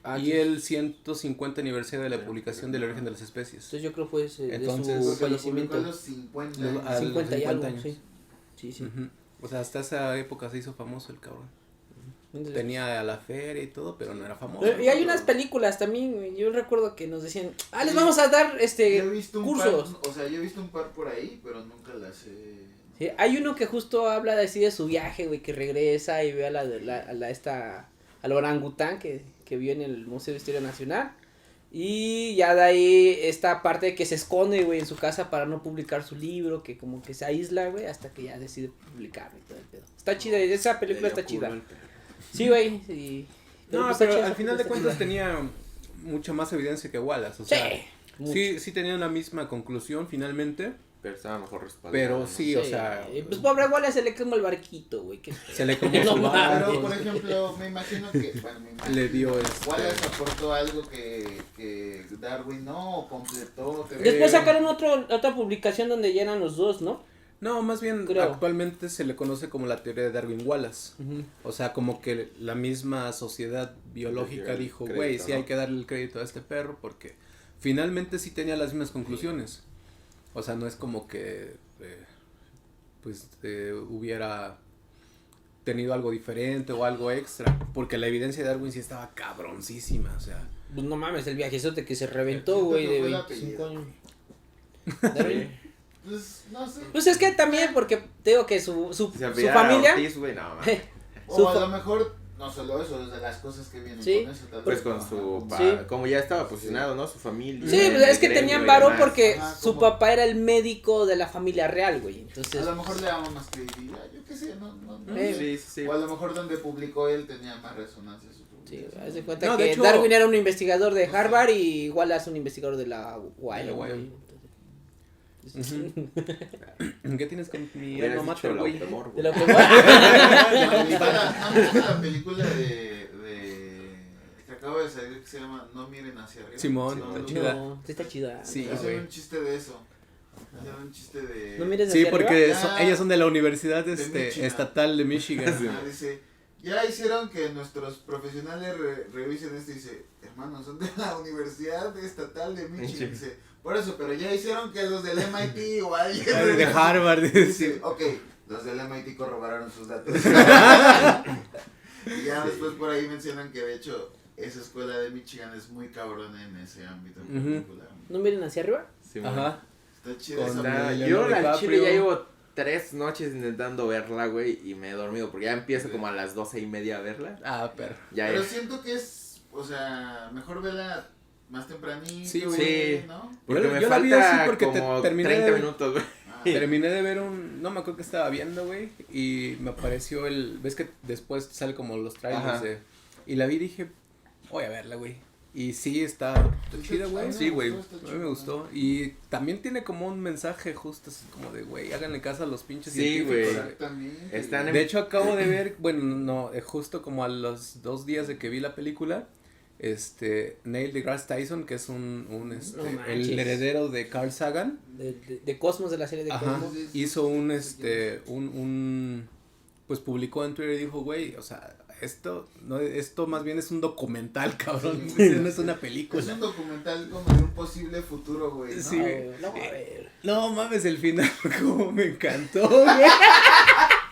Ah, y sí. el 150 aniversario de la publicación del origen de las especies. Entonces yo creo que fue de Entonces, su Porque lo publicó fallecimiento. a los 50 Luego, años. a los 50 y 50 algo, años. sí. Sí, sí. Ujú. O sea, hasta esa época se hizo famoso el cabrón. tenía a la feria y todo, pero no era famoso. Y hay unas películas también, güey, yo recuerdo que nos decían, les vamos a dar Yo he visto un cursos. par, o sea, yo he visto un par por ahí, pero nunca las he... Sí, hay uno que justo habla así de su viaje, güey, que regresa y ve al orangután que vio en el Museo de Historia Nacional. Y ya de ahí esta parte que se esconde, güey, en su casa para no publicar su libro, que como que se aísla, güey, hasta que ya decide publicarlo y todo el pedo. Está chida, esa película está chida. Sí, güey, sí. No, pues, pero está chida al esa final de película. cuentas tenía mucha más evidencia que Wallace, o sea, mucho. sí tenían la misma conclusión finalmente, Pero estaba mejor respaldado. pero ¿no? sí, o sea, Pues pobre Wallace se le quemó el barquito, güey. se le comió No su mames. barco, Pero, por ejemplo, me imagino que... Bueno, le dio Wallace aportó algo que Darwin no completó. que- Después sacaron otra publicación donde ya eran los dos, ¿no? No, más bien Creo. actualmente se le conoce como la teoría de Darwin-Wallace. O sea, como que la misma sociedad biológica El dijo, crédito, güey, sí ¿no? hay que darle el crédito a este perro porque finalmente sí tenía las mismas conclusiones. O sea, no es como que hubiera tenido algo diferente o algo extra, porque la evidencia de Darwin sí estaba cabroncísima, o sea. Pues no mames, el viajezote que se reventó, Siento güey, que de fue el 25 apellido. años. Darwin. Pues, no sé. Pues es que también, porque te digo que su Si se su apellidara familia. Ortiz, güey, no, mames. su O a fa- lo mejor, no solo eso, desde las cosas que vienen Sí. con eso. Tal Pues vez, con ajá, su Sí. como ya estaba posicionado, ¿no? Su familia. Sí, el pues es que gremio tenían y varo demás. porque Ajá, su como- papá era el médico de la familia real, güey. Entonces, A lo mejor le damos más credibilidad, yo qué sé, no Sí. sé. Sí, sí, sí. O a lo mejor donde publicó él tenía más resonancia su sí, publicación. haz de cuenta No, que de hecho- Darwin era un investigador de Harvard y Wallace un investigador de la Wyoming. Wyoming. ¿Qué tienes con mi Hubieras alma dicho mater, la güey? Autemor, De güey. la Wyoming. ¿Han visto la película de que acaba de salir que se llama No miren hacia arriba? Simón, No, está no, chida. No, sí está chida. Sí, Hacen güey. un chiste de eso. Hacen un chiste de... No mires Sí, hacia porque arriba. arriba. ellas son de la universidad Michigan. estatal de Michigan. Ah, dice, ya hicieron que nuestros profesionales revisen esto. Dice, hermanos, son de la Universidad Estatal de Michigan. Dice, por eso, pero ya hicieron que los del MIT o alguien De Harvard. Dice, ok, los del MIT corroboraron sus datos. Y ya después por ahí mencionan que de hecho esa escuela de Michigan es muy cabrona en ese ámbito en Ujú. particular. No miren hacia arriba. Sí, Ajá. Está chida Con esa Está- Leonardo yo la DiCaprio. chile ya llevo 3 noches intentando verla, güey, y me he dormido porque ya empiezo como a las 12:30 a verla. Ah, perro. Ya Pero es. siento que es, o sea, mejor vela más tempranito, Sí, güey, sí. ¿no? Porque Yo me la vi falta así porque como terminé 30 de- minutos, güey. Ah, Terminé de ver no me acuerdo que estaba viendo, güey, y me apareció ves que después sale como los trailers Ajá. y la vi y dije, voy a verla, güey. Y sí, está chida, A güey. mí me Sí, güey. gustó, está A mí me chida. gustó. Y también tiene como un mensaje justo así como de, güey, háganle caso a los pinches Sí, científicos, güey. Exactamente. Están en- De hecho, acabo de ver, bueno, no, justo como a los 2 días de que vi la película, Neil deGrasse Tyson, que es No manches. el heredero de Carl Sagan, De Cosmos, de la serie de ajá, Cosmos. hizo pues publicó en Twitter y dijo, güey, o sea, esto más bien es un documental, cabrón, Sí. dice, no es una Es película. un documental como de un posible futuro, güey, ¿no? Sí. No, a ver. No mames, el final como me encantó, güey.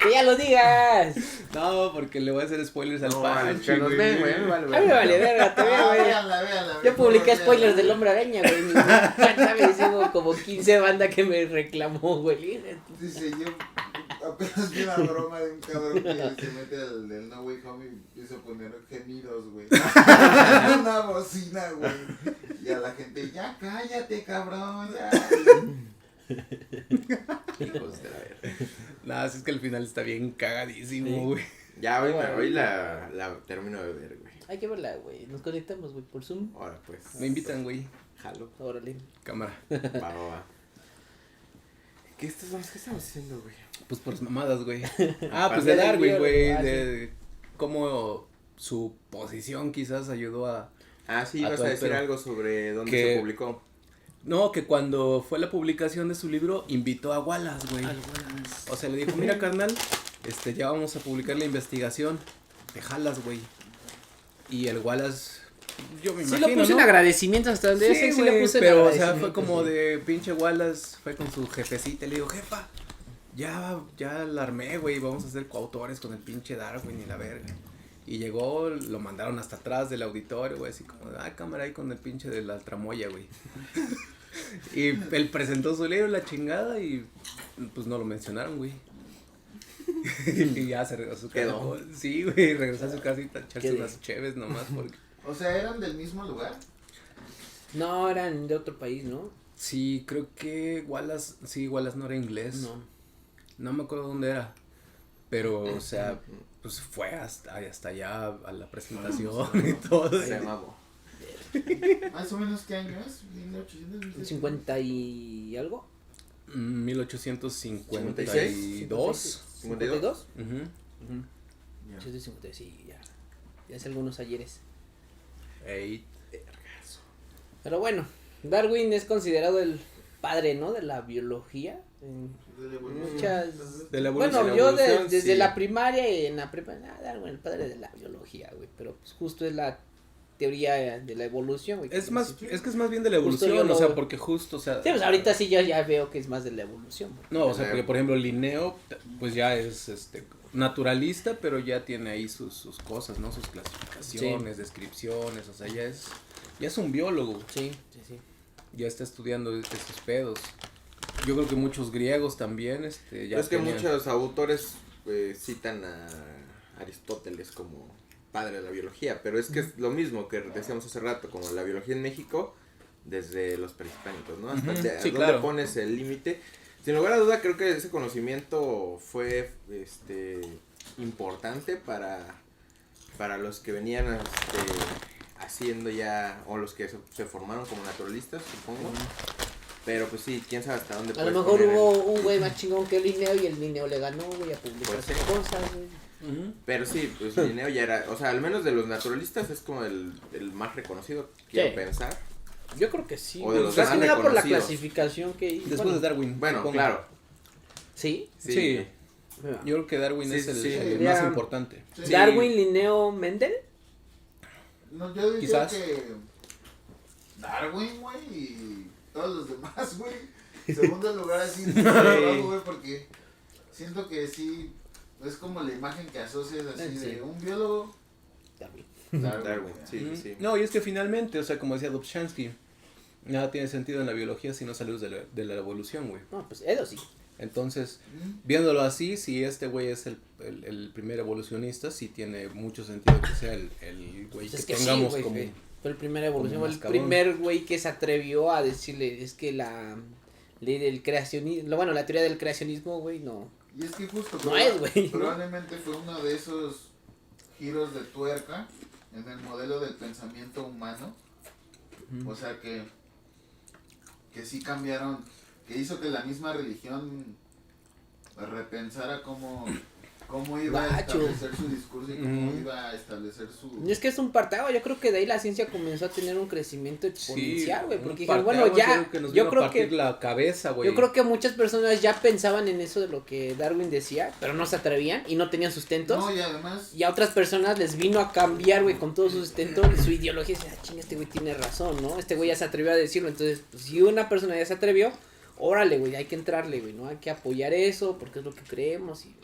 Que ya lo digas. No, porque le voy a hacer spoilers al No, Pancho, que nos ven, güey. Vale, A mí me vale verga, te veo, Ah, güey. véanla. Yo publiqué véanla. spoilers del Hombre Araña, güey. Mi ¿sabes? Hubo como 15 bandas que me reclamó, güey. Dice, yo apenas vi una broma de un cabrón que se mete al No Way Home y empieza a poner gemidos, güey. Una bocina, güey. Y a la gente, ya cállate, cabrón, ya. Hijos de la verga. Nada, es que el final está bien cagadísimo, Sí. güey. Ya, hoy Bueno. la termino de ver, güey. Hay que verla, güey. Nos conectamos, güey, por Zoom. Ahora pues. Me invitan, güey. Jalo. Órale. Cámara. Va. ¿Qué estamos haciendo, güey? Pues por las mamadas, güey. Ah, pues Ya de del Darwin, biólogo, güey. ah, De cómo su posición quizás ayudó a. Ah, sí, A ibas todo a el decir pedo. algo sobre dónde Que- se publicó. No, que cuando fue la publicación de su libro, invitó a Wallace, güey. O sea, le dijo, mira, carnal, ya vamos a publicar la investigación. Te jalas, güey. Y el Wallace, yo me Sí imagino, lo puse ¿no? en agradecimiento hasta donde Sí, sí lo güey, puse en pero, o sea, agradecimiento, fue como sí. de pinche Wallace, fue con su jefecita y le dijo, jefa, ya la armé, güey, vamos a ser coautores con el pinche Darwin y la verga. Y llegó, lo mandaron hasta atrás del auditorio, güey, así como, cámara ahí con el pinche de la tramoya, güey. Y él presentó su libro, la chingada, y pues no lo mencionaron, güey. Y ya se regresó a su casa. Quedó. Sí, güey, regresó a su casita a echarse unas cheves nomás porque... O sea, ¿eran del mismo lugar? No, eran de otro país, ¿no? Sí, creo que Wallace no era inglés. No me acuerdo dónde era. Pero, o sea, pues fue hasta allá a la presentación y todo. Se llamaba. ¿Más o menos qué año es? ¿1800? 50 y algo. 1852. 52. Ujú. Ya. 850, sí, ya. Ya hace algunos ayeres. Ey, Pero bueno, Darwin es considerado el padre, ¿no? De la biología. En muchas... de la Bueno, evolución. yo evolución, desde sí. la primaria y en la primaria, Darwin, el padre de la biología, güey. Pero pues justo es la teoría de la evolución, güey. Es más bien de la Justo evolución, yo o sea, lo- porque justo, o sea... Sí, pues ahorita sí yo ya veo que es más de la evolución, güey. No, o sea, porque por ejemplo Linneo, pues ya es naturalista, pero ya tiene ahí sus cosas, ¿no? Sus clasificaciones, descripciones, o sea, ya es un biólogo, Sí, sí, sí. ya está estudiando esos pedos. Yo creo que muchos griegos también, ya Es que tenían- muchos autores citan a Aristóteles como padre de la biología, pero es que es lo mismo que decíamos hace rato, como la biología en México, desde los prehispánicos, ¿no? Hasta Ujú, de- sí, dónde claro. pones el límite. Sin lugar a duda, creo que ese conocimiento fue importante para los que venían haciendo ya, o los que se formaron como naturalistas, supongo. Pero pues sí, quién sabe hasta dónde A lo puedes mejor poner el- hubo un güey más chingón que Linneo y el Linneo le ganó, güey, a publicar Puede sus ser. cosas, güey. Ujú. Pero sí, pues Linneo ya era, o sea, al menos de los naturalistas es como el más reconocido, quiero Sí. pensar. Yo creo que sí, O de güey. los Más que más nada por la reconocidos. clasificación que hizo. Después Bueno, de Darwin. Bueno, supongo. claro. ¿sí? Sí. Yo creo que Darwin Sí, es el, sí. el Sería- más importante. Sí. Darwin, Linneo, Mendel. No, yo diría Quizás. que Darwin, güey, y todos los demás, güey. Segundo lugar así, güey, porque siento que sí, es como la imagen que asocias así Sí. de un biólogo. Darwin. Darwin, güey. sí, Ujú. sí. No, y es que finalmente, o sea, como decía Dobzhansky, nada tiene sentido en la biología si no sale de la evolución, güey. No, pues eso sí. Entonces, Ujú. viéndolo así, si este güey es el primer evolucionista, sí tiene mucho sentido que sea el güey Pues que es que sí, tengamos güey. como... Fue el primer evolución, como fue el mascarón. primer güey que se atrevió a decirle, es que la ley del creacionismo, bueno, la teoría del creacionismo, güey, no. Y es que justo No es, güey, ¿no? probablemente fue uno de esos giros de tuerca en el modelo del pensamiento humano. Ujú. O sea que sí cambiaron, que hizo que la misma religión repensara cómo iba a Gacho. establecer su discurso y cómo Ujú. iba a establecer su... Y es que es un partago, yo creo que de ahí la ciencia comenzó a tener un crecimiento exponencial, güey, un porque dijeron, bueno, parteaguas, ya, yo creo que nos yo vino a creo partir que la cabeza, güey. yo creo que muchas personas ya pensaban en eso de lo que Darwin decía, pero no se atrevían y no tenían sustentos. No, y además, Y a otras personas les vino a cambiar, güey, con todo su sustento y su ideología. Dice, chinga, este güey tiene razón, ¿no? Este güey ya se atrevió a decirlo. Entonces, pues, si una persona ya se atrevió, órale, güey, hay que entrarle, güey, ¿no? Hay que apoyar eso porque es lo que creemos. Y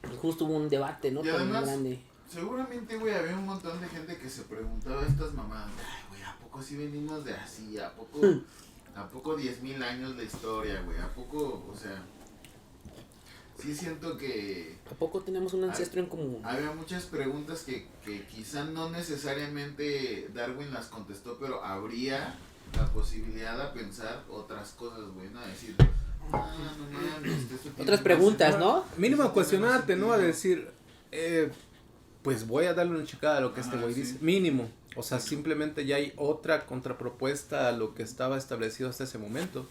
pues, justo hubo un debate, ¿no? Y Tan además- grande. seguramente, güey, había un montón de gente que se preguntaba estas mamadas. Ay, güey, ¿a poco sí venimos de así? ¿A poco 10.000 años la historia, güey? ¿A poco, o sea... Sí siento que ¿A poco tenemos un ancestro en común? había muchas preguntas que quizá no necesariamente Darwin las contestó, pero habría la posibilidad de pensar otras cosas, güey, ¿no? A decir, no mames, esto tiene Otras más preguntas, sentido". ¿no? Mínimo a Eso tiene cuestionarte, más ¿no? A sentido. decir, pues voy a darle una checada a lo que este Ajá, güey sí. dice. Mínimo. O sea, simplemente ya hay otra contrapropuesta a lo que estaba establecido hasta ese momento.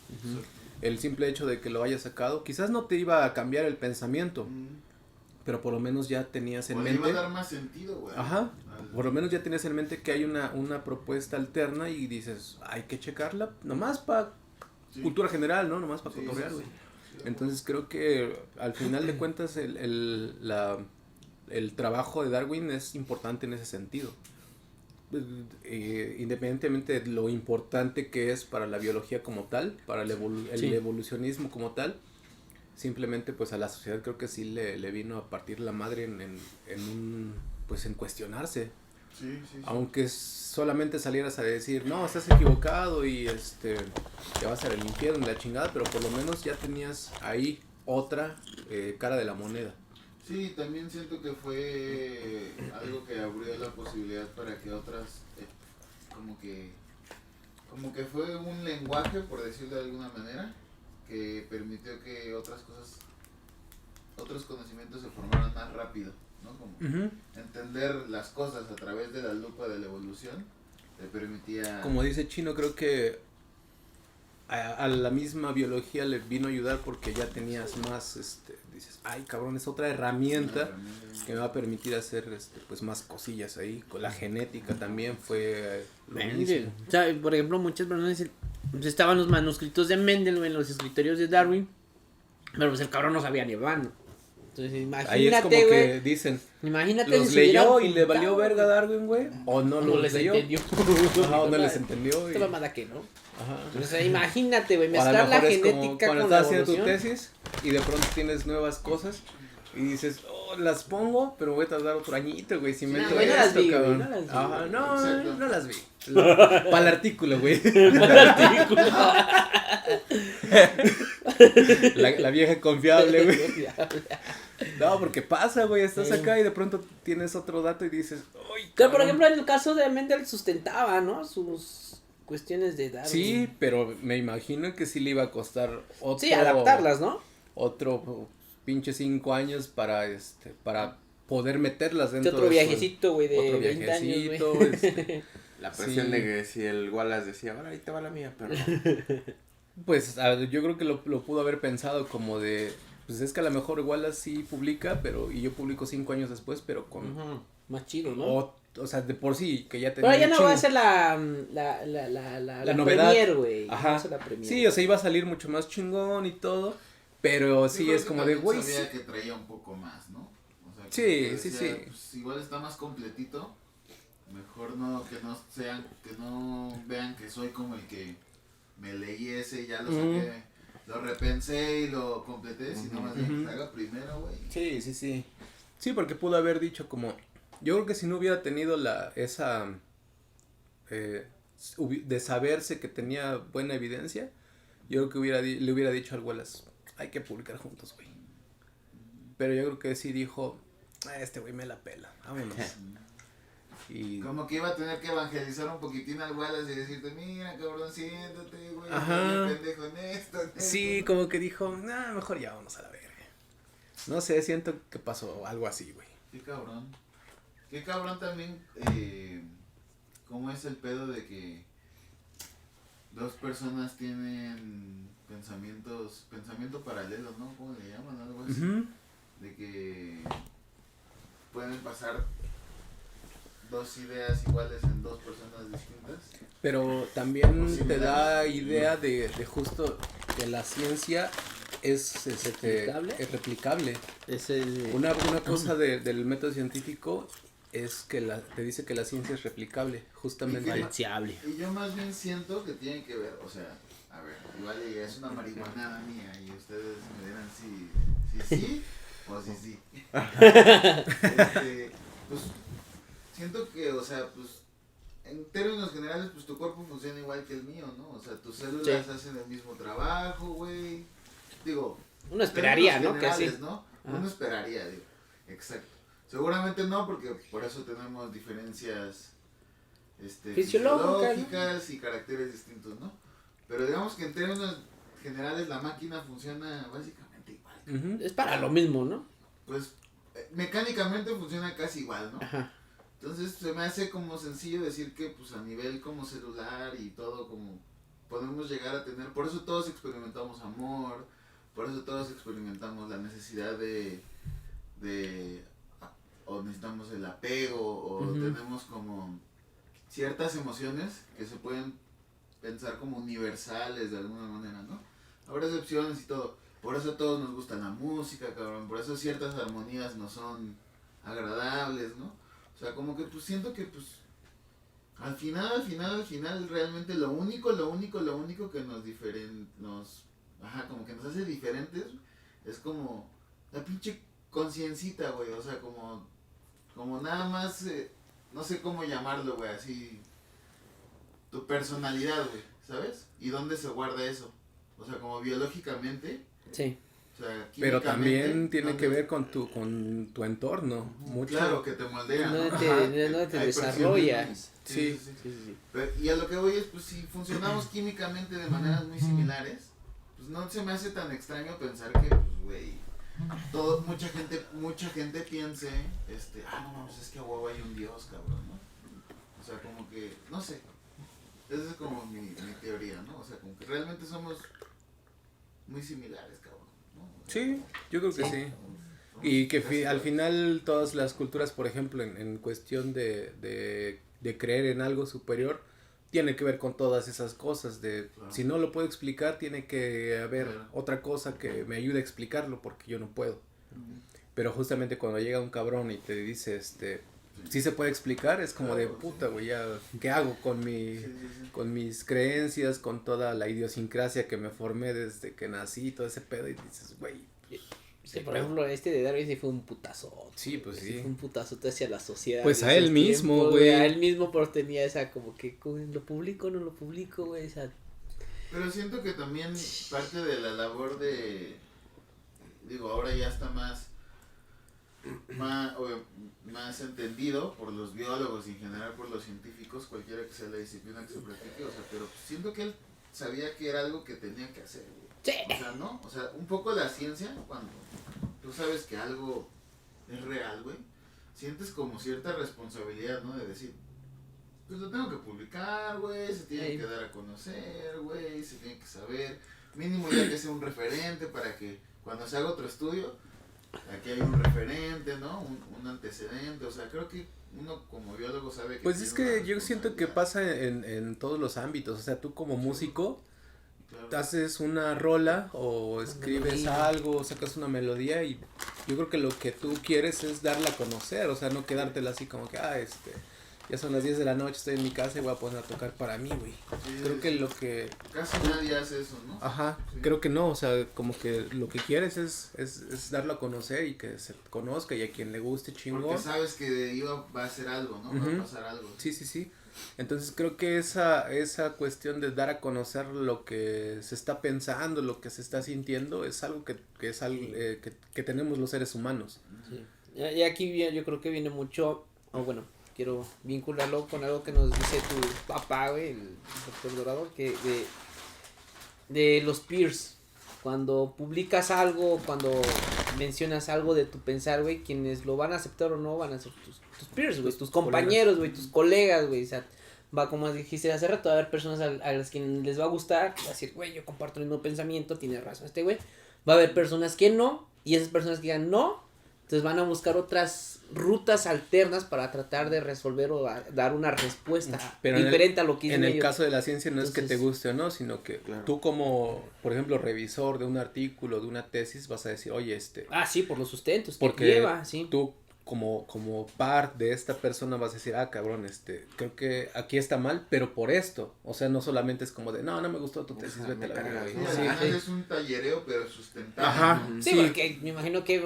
El simple hecho de que lo haya sacado, quizás no te iba a cambiar el pensamiento, pero por lo menos ya tenías en O le iba mente. a dar más sentido, güey. Ajá. Al- Por lo menos ya tienes en mente que hay una propuesta alterna y dices, hay que checarla, nomás para sí. cultura general, ¿no? Nomás para Sí, cotorrear, sí, güey. sí. Sí, Entonces creo que al final de cuentas el trabajo de Darwin es importante en ese sentido. Independientemente de lo importante que es para la biología como tal, para el Sí. evolucionismo como tal, simplemente pues a la sociedad creo que sí le vino a partir la madre en pues en cuestionarse. Sí, sí, sí. Aunque solamente salieras a decir, no, estás equivocado y te vas a ir al infierno y la chingada, pero por lo menos ya tenías ahí otra cara de la moneda. Sí, también siento que fue algo que abrió la posibilidad para que otras, como que fue un lenguaje, por decirlo de alguna manera, que permitió que otras cosas, otros conocimientos se formaran más rápido, ¿no? Como entender las cosas a través de la lupa de la evolución, te permitía... Como dice Chino, creo que a la misma biología le vino a ayudar porque ya tenías más, dices, ay cabrón, es otra herramienta que me va a permitir hacer, pues más cosillas ahí. Con la genética también fue lo mismo. O sea, por ejemplo, muchas personas dicen, pues, estaban los manuscritos de Mendel en los escritorios de Darwin, pero pues el cabrón no sabía ni vano. Entonces, imagínate, ahí es como güey. que dicen, Imagínate los si se hubieran leyó y le valió juntado, verga a Darwin, güey, o no no los les leyó. entendió. Ajá, o no les entendió. Esta Y... mamada que no. Ajá. O sea, imagínate, güey, O a lo mezclar la mejor es como genética cuando con la estás haciendo tu evolución. tesis y de pronto tienes nuevas cosas y dices, oh, las pongo, pero voy a tardar otro añito, güey, si Sí, meto güey, no las esto, vi, güey, cabrón. no las vi, Ajá, güey. no, Exacto. no las vi. Para el artículo, güey. La vieja confiable, güey. No, porque pasa, güey, estás acá y de pronto tienes otro dato y dices, uy, Pero, por cabrón". ejemplo, en el caso de Mendel sustentaba, ¿no? Sus cuestiones de Darwin. Sí, pero me imagino que sí le iba a costar otro. Sí, adaptarlas, ¿no? Otro pinche 5 años para poder meterlas dentro Otro de viajecito, güey, de otro 20 años, viajecito, güey. La presión Sí. de que si el Wallace decía, ahora ahí te va la mía, pero pues yo creo que lo pudo haber pensado como de, pues es que a lo mejor Wallace sí publica, y yo publico 5 años después, pero con Ujú, más chido, ¿no? o sea, de por sí, que ya tenía Pero ya un no va a chingo. ser la novedad. premier, güey. Ajá. No va a ser la premier. Sí, o sea, iba a salir mucho más chingón y todo, pero Yo sí creo es que como de, también güey, sabía sí. que traía un poco más, ¿no? O sea, Sí, que sí, decía, sí. pues, igual está más completito. Mejor que no vean que soy como el que me leí ese y ya lo saqué, lo repensé y lo completé, sino más bien que se haga primero, güey. Sí, sí, sí. Sí, porque pudo haber dicho como, yo creo que si no hubiera tenido esa de saberse que tenía buena evidencia, yo creo que le hubiera dicho al Wallace, hay que publicar juntos, güey. Pero yo creo que sí dijo, este güey me la pela, vámonos. Y Como que iba a tener que evangelizar un poquitín al Wallace y decirte, mira, cabrón, siéntate, güey, Ajá. estoy pendejo en esto. sí, como que dijo, nah, mejor ya vamos a la verga. No sé, siento que pasó algo así, güey. Qué cabrón. Qué cabrón también, cómo es el pedo de que dos personas tienen pensamiento paralelo, ¿no? ¿Cómo le llaman? Algo así. De que pueden pasar dos ideas iguales en dos personas distintas. Pero también O te similares. da idea de justo que la ciencia es ¿Replicable? es replicable. Ese es Una cosa del método científico es que te dice que la ciencia es replicable, justamente. balanceable. Y yo más bien siento que tiene que ver, o sea, a ver, igual y es una marihuanada mía y ustedes me dirán si sí o si sí. Pues siento que, o sea, pues en términos generales, pues tu cuerpo funciona igual que el mío, ¿no? O sea, tus células Sí. hacen el mismo trabajo, güey. Digo, Uno esperaría, términos ¿no? Que así. generales, ¿no? Uno esperaría, digo. Exacto. Seguramente no, porque por eso tenemos diferencias Fisiológicas, fisiológicas y caracteres distintos, ¿no? Pero digamos que en términos generales la máquina funciona básicamente igual. Ujú. Es para lo mismo, ¿no? Pues mecánicamente funciona casi igual, ¿no? Ajá. Entonces se me hace como sencillo decir que pues a nivel como celular y todo como podemos llegar a tener, por eso todos experimentamos amor, por eso todos experimentamos la necesidad o necesitamos el apego, o tenemos como ciertas emociones que se pueden pensar como universales de alguna manera, ¿no? Habrá excepciones y todo, por eso a todos nos gusta la música, cabrón, por eso ciertas armonías no son agradables, ¿no? O sea, como que pues siento que pues al final realmente lo único que como que nos hace diferentes es como la pinche conciencita, güey, o sea, como como nada más, no sé cómo llamarlo, güey, así, tu personalidad, güey, ¿sabes? ¿Y dónde se guarda eso? O sea, como biológicamente, Sí. o sea, Pero también químicamente, tiene ¿dónde- que ver con tu entorno, mucho. Claro, que te moldea, ¿no? No te, Ajá. no te Hay desarrollas. presiones, Sí. sí. Sí, sí, sí. Y a lo que voy es, pues si funcionamos químicamente de maneras muy similares, pues no se me hace tan extraño pensar que, pues, güey, mucha gente piense, no, pues es que a huevo hay un Dios, cabrón, ¿no? O sea, como que, no sé, esa es como mi teoría, ¿no? O sea, como que realmente somos muy similares, cabrón, ¿no? O sea, Sí, yo creo que sí. somos Y que casi al iguales. final todas las culturas, por ejemplo, en cuestión de creer en algo superior, tiene que ver con todas esas cosas. Claro. Si no lo puedo explicar, tiene que haber Claro. otra cosa que me ayude a explicarlo porque yo no puedo. Pero justamente cuando llega un cabrón y te dice, sí se puede explicar, es como de Claro, puta, sí. güey, ya, ¿qué hago con Sí. con mis creencias, con toda la idiosincrasia que me formé desde que nací, todo ese pedo? Y dices, güey, Sí, por ejemplo, de Darwin sí fue un putazo. sí, pues sí. Fue un putazote hacia la sociedad. Pues de a él esos mismo, tiempos, güey. A él mismo, pero tenía esa como que, ¿lo publico o no lo publico, güey? O sea, Pero siento que también parte de la labor digo, ahora ya está más entendido por los biólogos y en general por los científicos, cualquiera que sea la disciplina que se practique, o sea, pero siento que él sabía que era algo que tenía que hacer, güey. sí. O sea, ¿no? O sea, un poco la ciencia, cuando tú sabes que algo es real, güey, sientes como cierta responsabilidad, ¿no? De decir, pues lo tengo que publicar, güey, se tiene Sí. que dar a conocer, güey, se tiene que saber, mínimo ya que sea un referente para que cuando se haga otro estudio, aquí hay un referente, ¿no? Un antecedente, o sea, creo que uno como biólogo sabe que... Pues es tiene una que yo siento que responsabilidad. pasa en todos los ámbitos, o sea, tú como músico Claro. haces una rola o escribes melodía. algo, sacas una melodía y yo creo que lo que tú quieres es darla a conocer, o sea, no quedártela así como que, ya son las 10 de la noche, estoy en mi casa y voy a poner a tocar para mí, güey. Sí, Creo sí, que sí. lo que, Casi nadie hace eso, ¿no? ajá, Sí. creo que no, o sea, como que lo que quieres es darlo a conocer y que se conozca y a quien le guste chingón. Porque sabes que va a ser algo, ¿no? Va Ujú. a pasar algo. Sí, sí, sí. Entonces creo que esa cuestión de dar a conocer lo que se está pensando, lo que se está sintiendo, es algo que es algo que tenemos los seres humanos. Sí. Y aquí yo creo que viene mucho, bueno, quiero vincularlo con algo que nos dice tu papá, güey, el doctor Dorado, que de los peers. Cuando publicas algo, cuando mencionas algo de tu pensar, güey, quienes lo van a aceptar o no van a ser tus peers, güey, tus compañeros, güey, tus colegas, güey, o sea, va como dijiste hace rato, va a haber personas a las que les va a gustar, va a decir, güey, yo comparto el mismo pensamiento, tiene razón este güey, va a haber personas que no, y esas personas que digan no, entonces van a buscar otras rutas alternas para tratar de resolver o dar una respuesta Pero diferente a lo que dicen en el ellos. caso de la ciencia no es que te Entonces, guste o no, sino que claro. tú como, por ejemplo, revisor de un artículo, de una tesis, vas a decir, oye, sí, por los sustentos que porque lleva, sí. tú como par de esta persona vas a decir, cabrón, creo que aquí está mal, pero por esto, o sea, no solamente es como de, no me gustó tu tesis, Ajá, vete a me la verga, cagas, güey. Sí, ¿no? al Sí, final sí. es un tallereo, pero sustentable. Ajá, ¿no? Sí, sí. porque me imagino que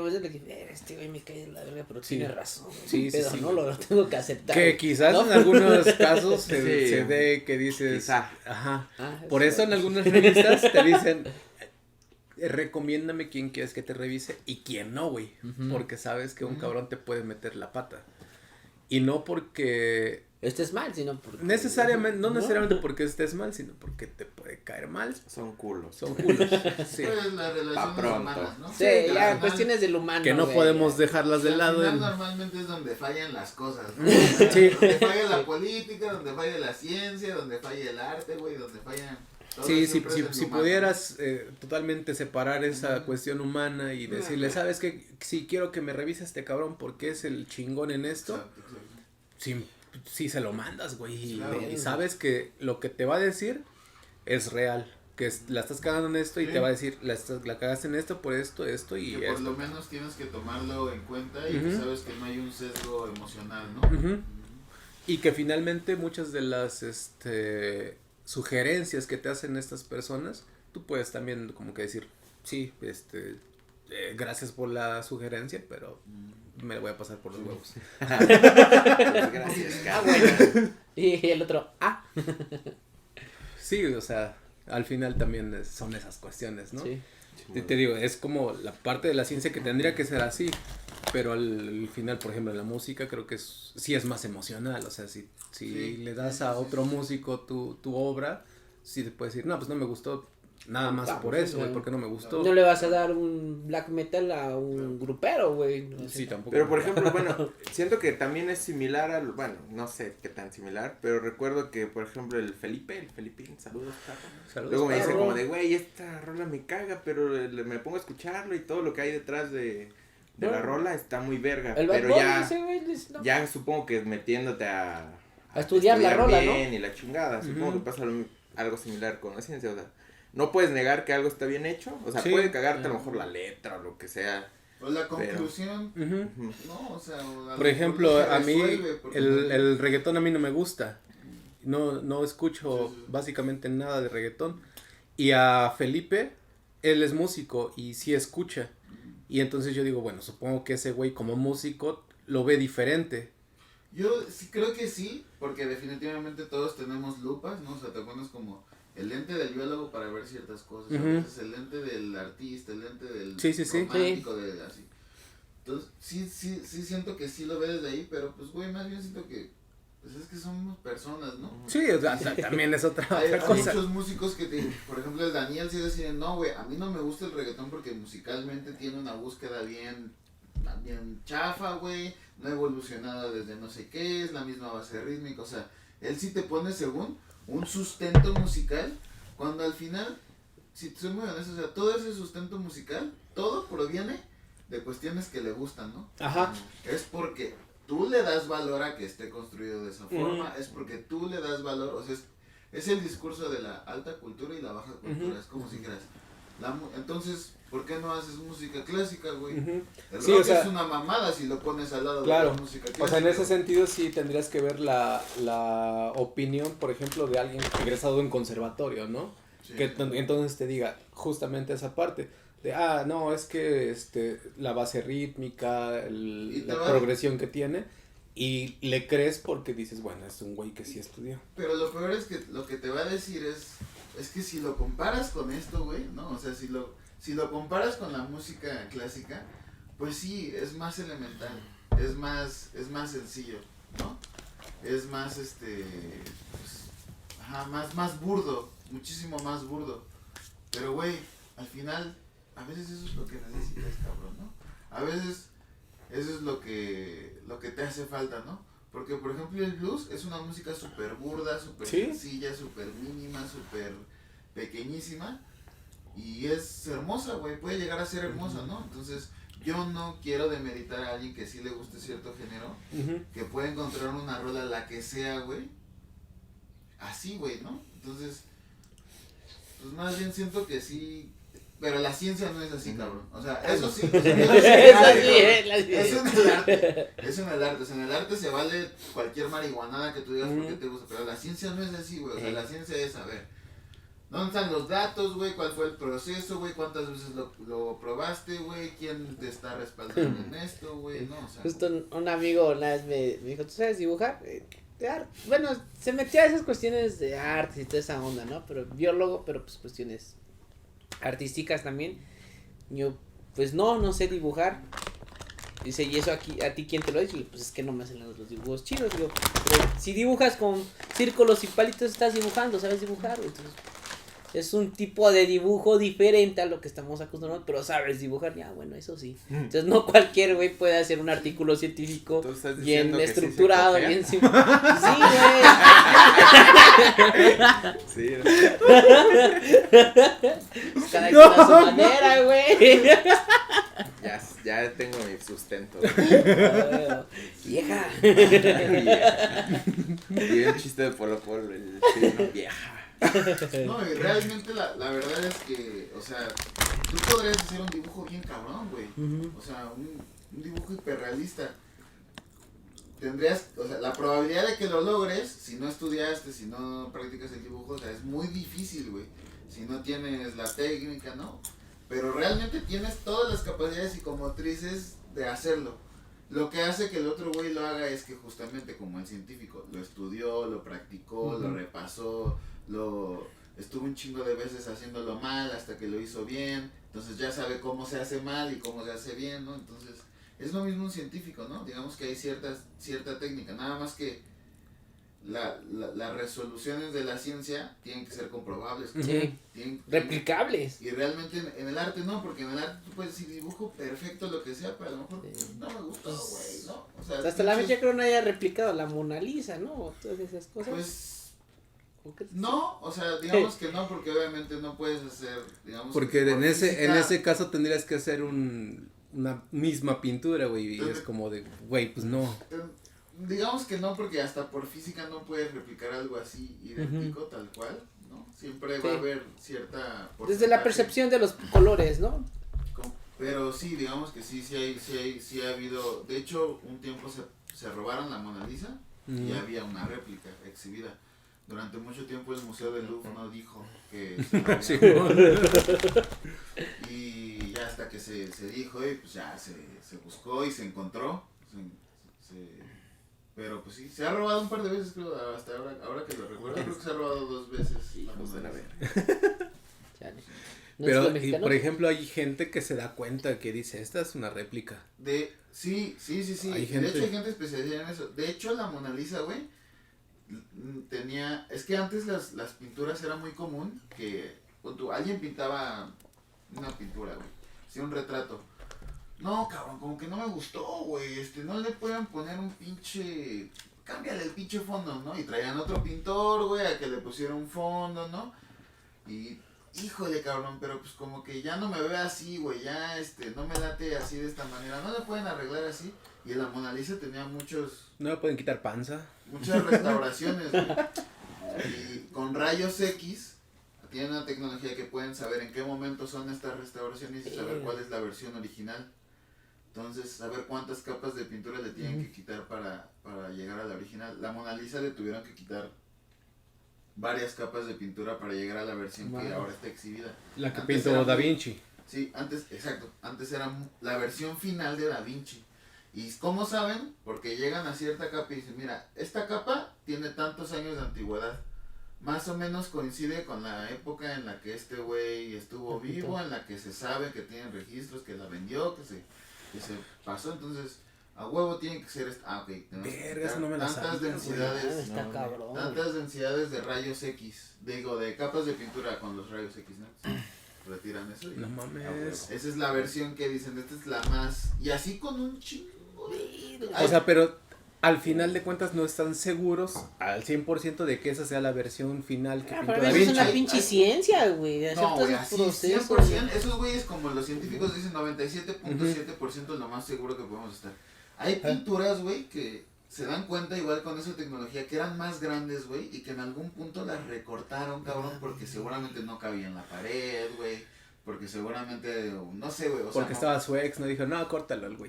este güey me cae de la verga, pero Sí. tiene razón. Sí, Pero sí, sí. no lo tengo que aceptar. Que güey. quizás ¿No? en algunos casos Sí. se dé que dices, Quizá. ajá. Ah, Por eso en algunas revistas te dicen, recomiéndame quién quieres que te revise y quién no, güey. Ujú. Porque sabes que un Ujú. cabrón te puede meter la pata. Y no porque Este es mal, sino porque... no necesariamente porque estés mal, sino porque te puede caer mal. Son culos. Son culos. Sí. Pues las relaciones pronto. humanas, ¿no? Sí, Al ya, final- cuestiones del humano, Que no güey. podemos dejarlas de al lado. final en- normalmente es donde fallan las cosas, ¿no? Sí. Donde falla la política, donde falla la ciencia, donde falla el arte, güey, donde fallan... todo Sí, siempre es en si lo humano. pudieras totalmente separar esa cuestión humana y decirle, Ajá. ¿sabes qué? Si quiero que me revise este cabrón porque es el chingón en esto, Exacto, exacto. si se lo mandas, güey, y, Claro. y sabes que lo que te va a decir es real, que la estás cagando en esto y Sí. te va a decir, la cagaste en esto por esto y Que por esto. lo menos tienes que tomarlo en cuenta y Ujú. que sabes que no hay un sesgo emocional, ¿no? Ujú. Y que finalmente muchas de las sugerencias que te hacen estas personas, tú puedes también como que decir, sí, gracias por la sugerencia, pero me voy a pasar por los huevos. Pues gracias, cabrón. Bueno. Y el otro, Sí, o sea, al final también son esas cuestiones, ¿no? Sí. Te digo, es como la parte de la ciencia que tendría que ser así, pero al final, por ejemplo, en la música creo que sí es más emocional, o sea, si Sí, le das a otro músico tu obra, sí te puedes decir, no, pues no me gustó nada más por eso, güey, porque no me gustó. No le vas a dar un black metal a un grupero, güey. No sé. Sí, tampoco. Pero por ejemplo, bueno, siento que también es similar al, bueno, no sé qué tan similar, pero recuerdo que, por ejemplo, el Felipín, saludos, Carlos. Saludos, Luego me dice Carlos. como de, güey, esta rola me caga, pero me pongo a escucharlo y todo lo que hay detrás de la Bueno. rola está muy verga. El Bad Pero Bunny, ya, ese güey, dice, no. ya supongo que metiéndote a estudiar la rola, ¿no? bien y la chingada, supongo Ujú. que pasa algo similar con la ciencia, o sea, no puedes negar que algo está bien hecho, o sea, Sí. puede cagarte a lo mejor la letra o lo que sea. O la conclusión, Ujú. Ujú. no, o sea, o a Por lo ejemplo, mejor no a se mí resuelve, porque el reggaetón a mí no me gusta. No escucho Sí, sí. básicamente nada de reggaetón. Y a Felipe, él es músico y sí escucha. Y entonces yo digo, bueno, supongo que ese güey como músico lo ve diferente. Yo sí creo que sí, porque definitivamente todos tenemos lupas, ¿no? O sea, te pones como el lente del biólogo para ver ciertas cosas, Ujú. a veces el lente del artista, el lente del Sí, sí, sí. romántico, de así. Entonces, sí siento que sí lo ve desde ahí, pero pues, güey, más bien siento que, pues es que somos personas, ¿no? Sí, o sea, también es otra Hay cosa. muchos músicos que por ejemplo, el Daniel sí decide, no, güey, a mí no me gusta el reggaetón porque musicalmente tiene una búsqueda bien chafa, güey, no ha evolucionado desde no sé qué, es la misma base rítmica, o sea, él sí te pone según un sustento musical, cuando al final, si te soy muy honesto, o sea, todo ese sustento musical, todo proviene de cuestiones que le gustan, ¿no? Ajá. Es porque tú le das valor a que esté construido de esa forma, es porque tú le das valor, o sea, es el discurso de la alta cultura y la baja cultura, es como si dijeras, entonces, ¿por qué no haces música clásica, güey? Ujú. El Sí, rock o sea, es una mamada si lo pones al lado claro. de la música clásica. O sea, en ese sentido sí tendrías que ver la opinión, por ejemplo, de alguien egresado en conservatorio, ¿no? Sí. Que entonces te diga justamente esa parte de, no, es que la base rítmica, Y te la va- progresión que tiene, y le crees porque dices, bueno, es un güey que sí estudió. Pero lo peor es que lo que te va a decir es que si lo comparas con esto, güey, ¿no? O sea, si lo comparas con la música clásica, pues sí, es más elemental, es más sencillo, ¿no? Es más, pues, ajá, más burdo, muchísimo más burdo. Pero, güey, al final, a veces eso es lo que necesitas, cabrón, ¿no? A veces eso es lo que te hace falta, ¿no? Porque, por ejemplo, el blues es una música súper burda, súper ¿Sí? sencilla, súper mínima, súper pequeñísima. Y es hermosa, güey, puede llegar a ser hermosa, ¿no? Entonces, yo no quiero demeritar a alguien que sí le guste cierto género, que puede encontrar una rola, la que sea, güey, así, güey, ¿no? Entonces, pues más bien siento que sí, pero la ciencia no es así, cabrón. O sea, eso sí. O sea, eso sí, Es vale, así, cabrón. la ciencia. Eso en el arte. Eso en el arte. O sea, en el arte se vale cualquier marihuanada que tú digas porque te gusta. Pero la ciencia no es así, güey. O sea, la ciencia es saber dónde están los datos, güey, cuál fue el proceso, güey, cuántas veces lo probaste, güey, quién te está respaldando en esto, güey, no, o sea. Justo un amigo una vez me dijo, ¿tú sabes dibujar? Bueno, se metía a esas cuestiones de artes y toda esa onda, ¿no? Pero biólogo, pero pues cuestiones artísticas también. Yo, pues no sé dibujar. Dice, ¿y eso aquí, a ti quién te lo dice? Y yo, pues es que no me hacen los dibujos chidos. Digo, pero si dibujas con círculos y palitos, estás dibujando, sabes dibujar, güey. Entonces, es un tipo de dibujo diferente a lo que estamos acostumbrados, pero sabes dibujar, ya, bueno, eso sí. Entonces, no cualquier güey puede hacer un artículo científico ¿Tú estás bien diciendo que sí se estructurado, cogea? bien simple. Sí, güey. Sí, Cada quien a su manera, güey. ya tengo mi sustento. Vieja. Y un chiste de Polo Polo, el chino, vieja. No, y realmente la verdad es que, o sea, tú podrías hacer un dibujo bien cabrón, güey. O sea, un dibujo hiperrealista. Tendrías, o sea, la probabilidad de que lo logres, si no estudiaste, si no practicas el dibujo, o sea, es muy difícil, güey. Si no tienes la técnica, ¿no? Pero realmente tienes todas las capacidades psicomotrices de hacerlo. Lo que hace que el otro güey lo haga es que justamente como el científico lo estudió, lo practicó, lo repasó, estuvo un chingo de veces haciéndolo mal hasta que lo hizo bien, entonces ya sabe cómo se hace mal y cómo se hace bien, ¿no? Entonces es lo mismo un científico, ¿no? Digamos que hay cierta técnica, nada más que las resoluciones de la ciencia tienen que ser comprobables. Sí. Replicables. Y realmente en el arte no, porque en el arte tú puedes decir dibujo perfecto, lo que sea, pero a lo mejor no me gustó, güey, ¿no? O sea, hasta la fecha creo no haya replicado la Mona Lisa, ¿no? O todas esas cosas. Pues no, o sea, digamos que no, porque obviamente no puedes hacer, digamos, porque por en física, ese caso tendrías que hacer una misma pintura, güey, y es como de, güey, pues no. digamos que no, porque hasta por física no puedes replicar algo así idéntico, tal cual, ¿no? Siempre va a haber cierta desde la percepción de los colores, ¿no? Pero sí, digamos que sí ha habido, de hecho, un tiempo se robaron la Mona Lisa y había una réplica exhibida. Durante mucho tiempo el Museo del Louvre no dijo que se y ya hasta que se dijo y pues ya se buscó y se encontró, pero pues sí, se ha robado un par de veces, creo, hasta ahora que lo recuerdo, creo que se ha robado 2 veces la Mona Lisa. Pero, y por ejemplo, hay gente que se da cuenta que dice, esta es una réplica. Sí. Hay De hecho, hay gente especializada en eso. De hecho, la Mona Lisa, güey, es que antes las pinturas era muy común que alguien pintaba una pintura, güey, sí, un retrato. No, cabrón, como que no me gustó, güey, no le pueden poner un pinche, cámbiale el pinche fondo, ¿no? Y traían otro pintor, güey, a que le pusiera un fondo, ¿no? Y híjole, cabrón, pero pues como que ya no me ve así, güey, ya no me late así de esta manera, no le pueden arreglar así. Y la Mona Lisa tenía no le pueden quitar panza. Muchas restauraciones, güey. Y con rayos X tienen una tecnología que pueden saber en qué momento son estas restauraciones y saber cuál es la versión original. Entonces, saber cuántas capas de pintura le tienen que quitar para llegar a la original. La Mona Lisa le tuvieron que quitar varias capas de pintura para llegar a la versión que ahora está exhibida. La que pintó Da Vinci. Sí, antes era la versión final de Da Vinci. ¿Y cómo saben? Porque llegan a cierta capa y dicen, mira, esta capa tiene tantos años de antigüedad. Más o menos coincide con la época en la que este güey estuvo vivo, en la que se sabe que tienen registros, que la vendió, que se pasó. Entonces, a huevo tiene que ser ok, tenemos que eso no me tantas densidades, tantas densidades de rayos X, de capas de pintura con los rayos X, ¿no? Retiran eso y no mames. esa es la versión que dicen, esta es la más, y así con un chingo. O sea, pero al final de cuentas no están seguros al 100% de que esa sea la versión final que pintó Da Vinci. Es una pinche ciencia, güey. No, güey, así 100%, esos güeyes como los científicos dicen 97.7% es lo más seguro que podemos estar. Hay pinturas, güey, que se dan cuenta igual con esa tecnología que eran más grandes, güey, y que en algún punto las recortaron, cabrón, porque seguramente no cabía en la pared, güey. Porque seguramente, no sé, güey. Porque estaba su ex, no dijo, no, córtalo al güey.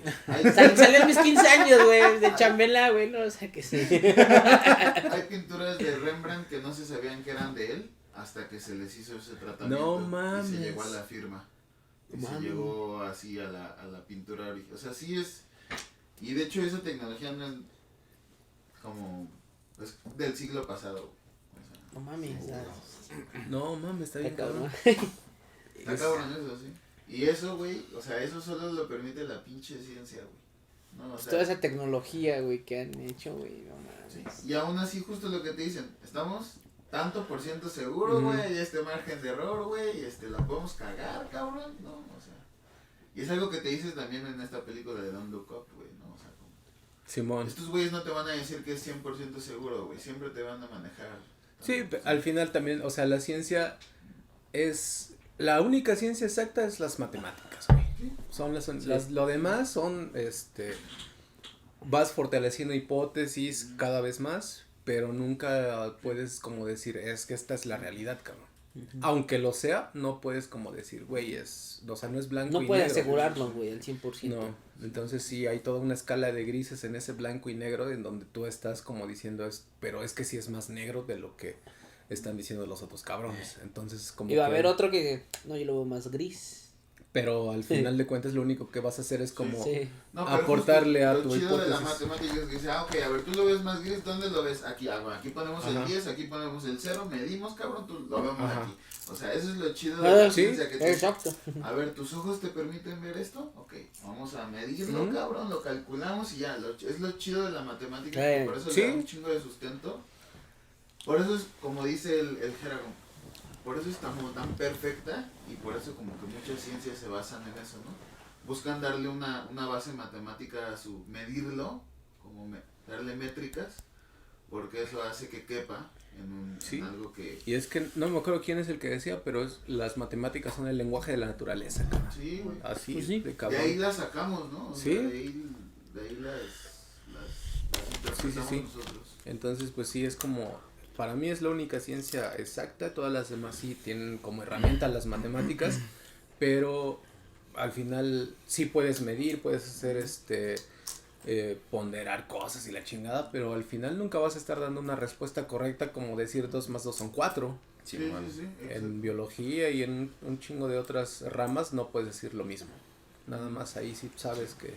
Salió en mis 15 años, güey, de chambela, güey, no, o sea que sí. Hay pinturas de Rembrandt que no se sabían que eran de él hasta que se les hizo ese tratamiento. No mames. Y se llegó a la firma. Y se llegó así a la pintura original. O sea, sí es. Y de hecho, esa tecnología no es como. Es del siglo pasado. O sea, no mames. No mames, está bien cabrón. Está cabrón eso, sí. Y eso, güey, o sea, eso solo lo permite la pinche ciencia, güey. No, o sea, toda esa tecnología, güey, que han hecho, güey, no mames. Sí. Y aún así, justo lo que te dicen, estamos tanto por ciento seguros, güey, y margen de error, güey, y la podemos cagar, cabrón, ¿no? O sea, y es algo que te dices también en esta película de Don't Look Up, güey, ¿no? O sea, como, Simón. Estos güeyes no te van a decir que es 100% seguro, güey, siempre te van a manejar. Sí, al final también, o sea, la ciencia es... La única ciencia exacta es las matemáticas, güey. Son lo demás son, vas fortaleciendo hipótesis cada vez más, pero nunca puedes como decir, es que esta es la realidad, cabrón. Aunque lo sea, no puedes como decir, güey, o sea, no es blanco y negro. No puedes asegurarlo, güey, al 100%. No, entonces sí, hay toda una escala de grises en ese blanco y negro en donde tú estás como diciendo, pero es que sí es más negro de lo que están diciendo los otros cabrones. Entonces como iba a haber otro que no, yo lo veo más gris. pero al final de cuentas lo único que vas a hacer es como Sí. No, pero aportarle a lo tu chido de la hipótesis. matemática es que dice, ok, a ver, tú lo ves más gris, ¿dónde lo ves? Aquí, aquí ponemos Ajá. el 10, aquí ponemos el 0, medimos, cabrón, tú lo vemos Ajá. aquí. O sea, eso es lo chido de la sí, ciencia que te Exacto. a ver, ¿tus ojos te permiten ver esto? Ok, vamos a medirlo, Ujú. cabrón, lo calculamos y ya, es lo chido de la matemática, por eso sí. le da un chingo de sustento. Por eso es, como dice el Jerago, por eso es tan perfecta y por eso como que muchas ciencias se basan en eso, ¿no? Buscan darle una base matemática a su medirlo, como darle métricas, porque eso hace que quepa Sí. en algo que... Y es que no me acuerdo quién es el que decía, pero las matemáticas son el lenguaje de la naturaleza, cabrón. Sí, güey. Así, Pues sí. de De cabrón. ahí las sacamos, ¿no? O Sí. sea, de ahí las interpretamos sí. nosotros. Entonces, pues sí, es como, para mí es la única ciencia exacta, todas las demás sí tienen como herramienta las matemáticas, pero al final sí puedes medir, puedes hacer ponderar cosas y la chingada, pero al final nunca vas a estar dando una respuesta correcta como decir 2 más 2 son 4. Sí, Simón. exacto. En biología y en un chingo de otras ramas no puedes decir lo mismo. Nada más ahí sí sabes que...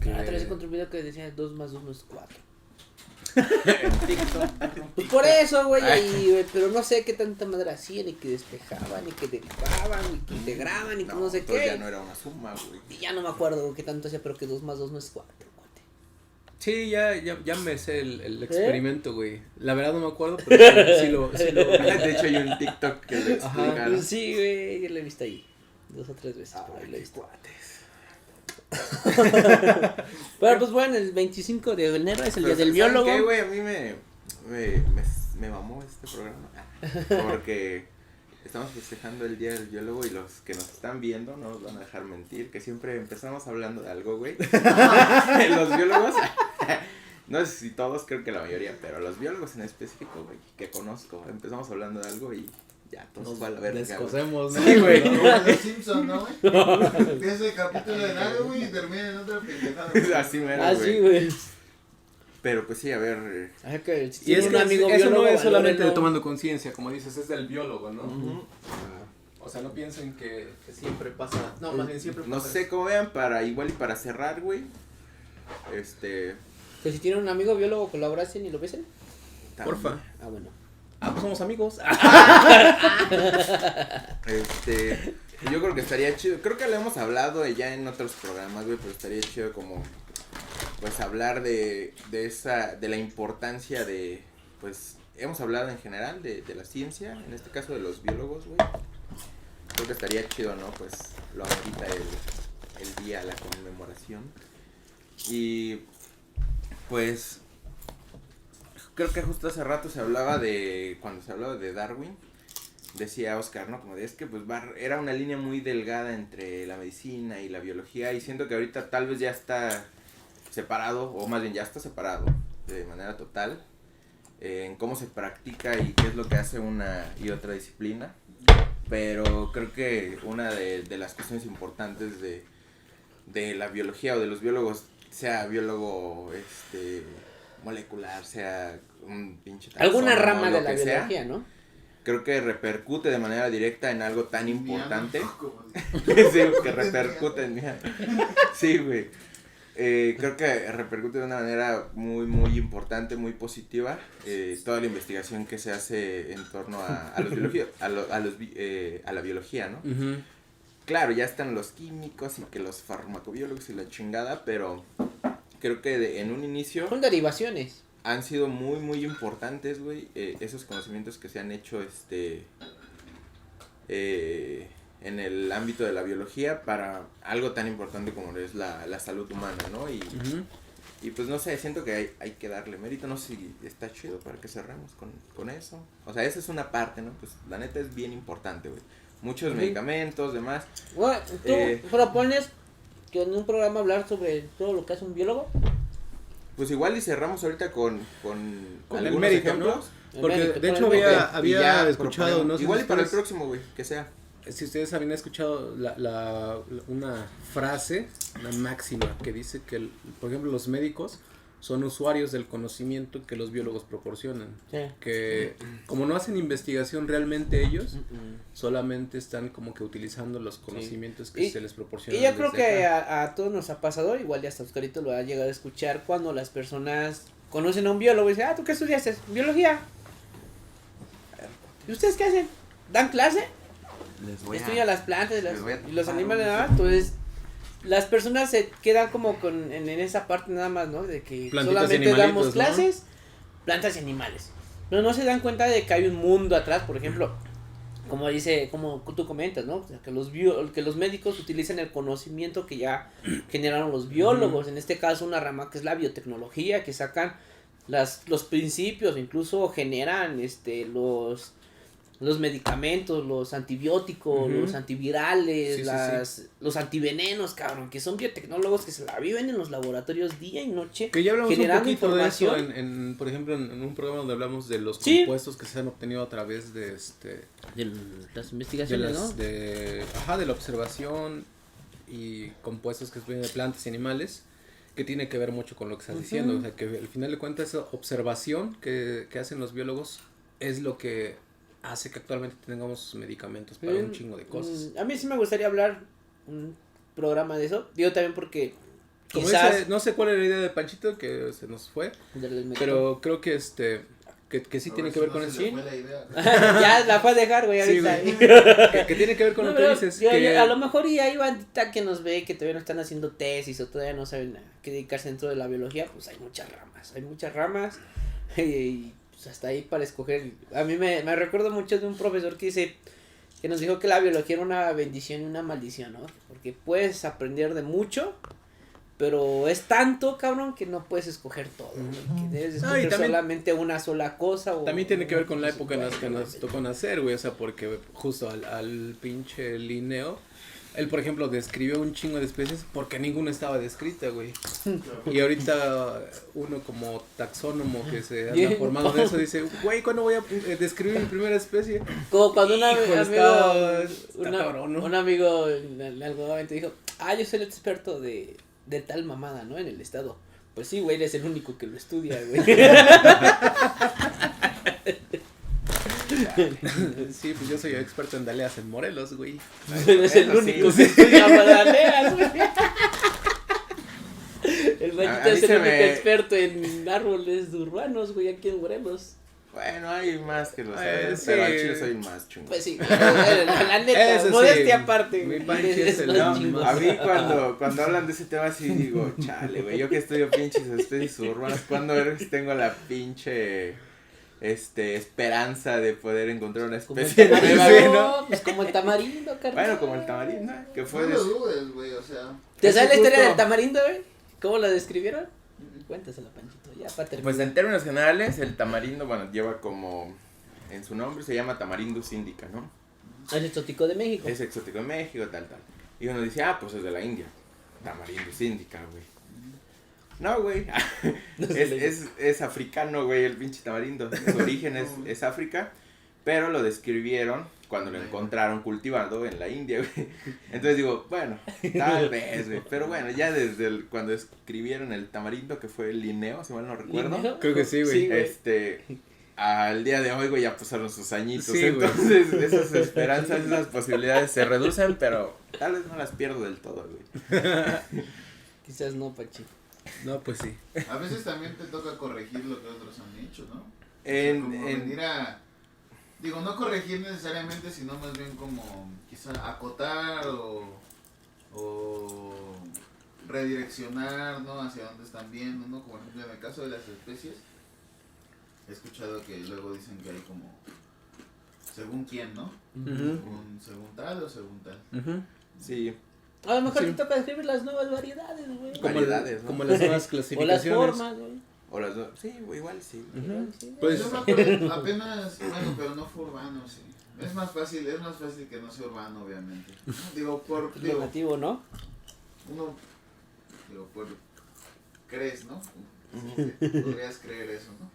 Ah, otra vez encontré un video que decía 2 más 2 no es 4. En TikTok. Pues por eso, güey, güey, pero no sé qué tanta madre hacían, y que despejaban, y que derivaban, y que integraban, y que no sé entonces qué. ya no era una suma, güey. Y ya no me acuerdo qué tanto hacía, pero que 2 más 2 no es 4, cuate. Sí, ya me sé el experimento, güey. La verdad no me acuerdo, pero sí lo De hecho hay un TikTok que lo Ajá. explica. Pues sí, güey, yo lo he visto ahí 2 o 3 veces, por ahí lo he visto. Pero pues bueno, el 25 de enero es el día del biólogo. ¿Qué, güey? A mí me mamó este programa. Porque estamos festejando el día del biólogo y los que nos están viendo no nos van a dejar mentir. Que siempre empezamos hablando de algo, güey. Los biólogos, no sé si todos, creo que la mayoría, pero los biólogos en específico, güey, que conozco, empezamos hablando de algo y ya, todos va a la verga. güey. descosemos, ¿no? Sí, güey. Como los Simpsons, ¿no, güey? Empieza el capítulo de algo, güey, y termina en otra pendejada. güey. Así mero, Ah, güey. sí, güey. Pero pues sí, a ver. Ajá, que Y tiene es un que amigo eso no biólogo, es solamente de valórenlo. tomando conciencia, como dices, es del biólogo, ¿no? Ujú. O sea, no piensen que siempre pasa. No, más bien siempre No pasa. sé cómo vean, igual y para cerrar, güey. Que si tienen un amigo biólogo, que lo abracen y lo besen. también, Porfa. Ah, bueno. Ah, pues somos amigos. Yo creo que estaría chido. Creo que lo hemos hablado ya en otros programas, güey, pero estaría chido como pues hablar de la importancia de, pues, hemos hablado en general de la ciencia, en este caso de los biólogos, güey. Creo que estaría chido, ¿no? Pues lo amerita el día, la conmemoración. Y pues creo que justo hace rato cuando se hablaba de Darwin, decía Oscar, ¿no? Como de, es que pues era una línea muy delgada entre la medicina y la biología, y siento que ahorita tal vez ya está separado, o más bien ya está separado de manera total, en cómo se practica y qué es lo que hace una y otra disciplina. Pero creo que una de las cuestiones importantes de la biología o de los biólogos, sea biólogo molecular, sea un pinche Alguna taxónomo, rama lo de la que sea, biología, ¿no? creo que repercute de manera directa en algo tan importante. Como Sí, que repercute en mí. Sí, güey. Creo que repercute de una manera muy, muy importante, muy positiva, toda la investigación que se hace en torno a la biología, ¿no? Ujú. Claro, ya están los químicos y que los farmacobiólogos y la chingada, pero creo que en un inicio Son derivaciones. han sido muy, muy importantes, güey, esos conocimientos que se han hecho, en el ámbito de la biología para algo tan importante como es la salud humana, ¿no? Ujú. Y pues no sé, siento que hay que darle mérito, no sé si está chido para que cerremos con eso. O sea, esa es una parte, ¿no? Pues la neta es bien importante, güey. Muchos Ujú. medicamentos, demás. Bueno, ¿tú propones que en un programa hablar sobre todo lo que hace un biólogo? Pues igual y cerramos ahorita con Con algunos el mérito, ejemplos. El Porque médico, de con hecho el médico. Y había ya escuchado, proponemos. no sé Igual si y para el ustedes- próximo, güey, que sea. Si ustedes habían escuchado una frase, una máxima que dice que, por ejemplo, los médicos son usuarios del conocimiento que los biólogos proporcionan. Sí. Que como no hacen investigación realmente ellos, solamente están como que utilizando los conocimientos que se les proporcionan. Y yo creo desde que acá. a todos nos ha pasado, igual ya hasta Oscarito lo ha llegado a escuchar, cuando las personas conocen a un biólogo y dicen, ¿tú qué estudiaste? Biología. ¿Y ustedes qué hacen? ¿Dan clase? Estudian las plantas y los animales, nada. Entonces, las personas se quedan como en esa parte nada más, ¿no? De que Plantitas solamente damos ¿no? clases, plantas y animales. Pero no se dan cuenta de que hay un mundo atrás, por ejemplo, como tú comentas, ¿no? O sea, que los médicos utilizan el conocimiento que ya generaron los biólogos, en este caso una rama que es la biotecnología, que sacan los principios, incluso generan los medicamentos, los antibióticos, los antivirales, los antivenenos, cabrón, que son biotecnólogos que se la viven en los laboratorios día y noche. Que ya hablamos generando un poquito de eso información. por ejemplo, en un programa donde hablamos de los compuestos que se han obtenido a través de De las investigaciones, ¿no? de la observación y compuestos que vienen de plantas y animales, que tiene que ver mucho con lo que estás diciendo. O sea, que al final de cuentas esa observación que hacen los biólogos es lo que hace que actualmente tengamos medicamentos para un chingo de cosas. A mí sí me gustaría hablar un programa de eso. Digo también porque Como quizás dice, no sé cuál era la idea de Panchito, que se nos fue, pero creo que que sí tiene que ver con eso. Ya la fue a dejar, güey, ahorita. Sí, que tiene que ver con lo que dices. A lo mejor y hay bandita que nos ve que todavía no están haciendo tesis o todavía no saben a qué dedicarse dentro de la biología, pues hay muchas ramas y pues hasta ahí para escoger. A mí me recuerdo mucho de un profesor que nos dijo que la biología era una bendición y una maldición, ¿no? Porque puedes aprender de mucho, pero es tanto, cabrón, que no puedes escoger todo, güey, que debes escoger solamente una sola cosa. También tiene que ver con la época en la que nos tocó nacer, güey, o sea, porque justo al pinche Linneo, él, por ejemplo, describió un chingo de especies porque ninguna estaba descrita, güey. Y ahorita uno como taxónomo que se anda formando de eso dice, güey, ¿cuándo voy a describir mi primera especie? Como cuando un amigo en algún momento dijo, yo soy el experto de tal mamada, ¿no? En el estado. Pues sí, güey, eres el único que lo estudia, güey. Sí, pues yo soy experto en daleas en Morelos, güey. Eres el único que estudia daleas, güey. El Mayito es el único experto en árboles urbanos, güey, aquí en Morelos. Bueno, hay más que los pero al chile soy el más chungo. Pues sí, la neta, modestia aparte. Mi Panchi es el chingón. A mí cuando hablan de ese tema así digo, chale, güey, yo que estudio pinches especies urbanas, ¿cuándo tengo la pinche esperanza de poder encontrar una especie nueva, ¿no? Pues como el tamarindo, carnal. Bueno, como el tamarindo, que fue No lo dudes, güey, o sea. ¿Te sabes la historia del tamarindo, güey? ¿Cómo la describieron? Cuéntasela, Panchito, ya para terminar. Pues en términos generales, el tamarindo, bueno, lleva como, en su nombre se llama Tamarindo indica, ¿no? Es exótico de México. Es exótico de México, tal. Y uno dice, pues es de la India. Tamarindo indica, güey. No, güey. es africano, güey, el pinche tamarindo. Su origen es África, pero lo describieron cuando lo encontraron cultivado en la India, güey. Entonces digo, bueno, tal vez, güey. Pero bueno, ya desde cuando escribieron el tamarindo, que fue el Linneo, si mal no recuerdo. ¿Linneo? Creo que sí, güey. Al día de hoy, güey, ya pasaron sus añitos. Sí, entonces, esas esperanzas, esas posibilidades se reducen, pero tal vez no las pierdo del todo, güey. Quizás no, Pachi. No, pues sí. A veces también te toca corregir lo que otros han hecho, ¿no? Venir a... Digo, no corregir necesariamente, sino más bien como quizá acotar o redireccionar, ¿no? Hacia dónde están viendo, ¿no? Como por ejemplo en el caso de las especies, he escuchado que luego dicen que hay como, según quién, ¿no? Según tal o según tal. Sí. A lo mejor te toca describir las nuevas variedades, güey. Como las nuevas clasificaciones. O las formas, güey. O las dos. Sí, igual sí. Pues yo me acuerdo apenas, bueno, pero no fue urbano, sí. Es más fácil que no sea urbano, obviamente. Digo, Negativo, ¿no? crees, ¿no? Podrías creer eso, ¿no?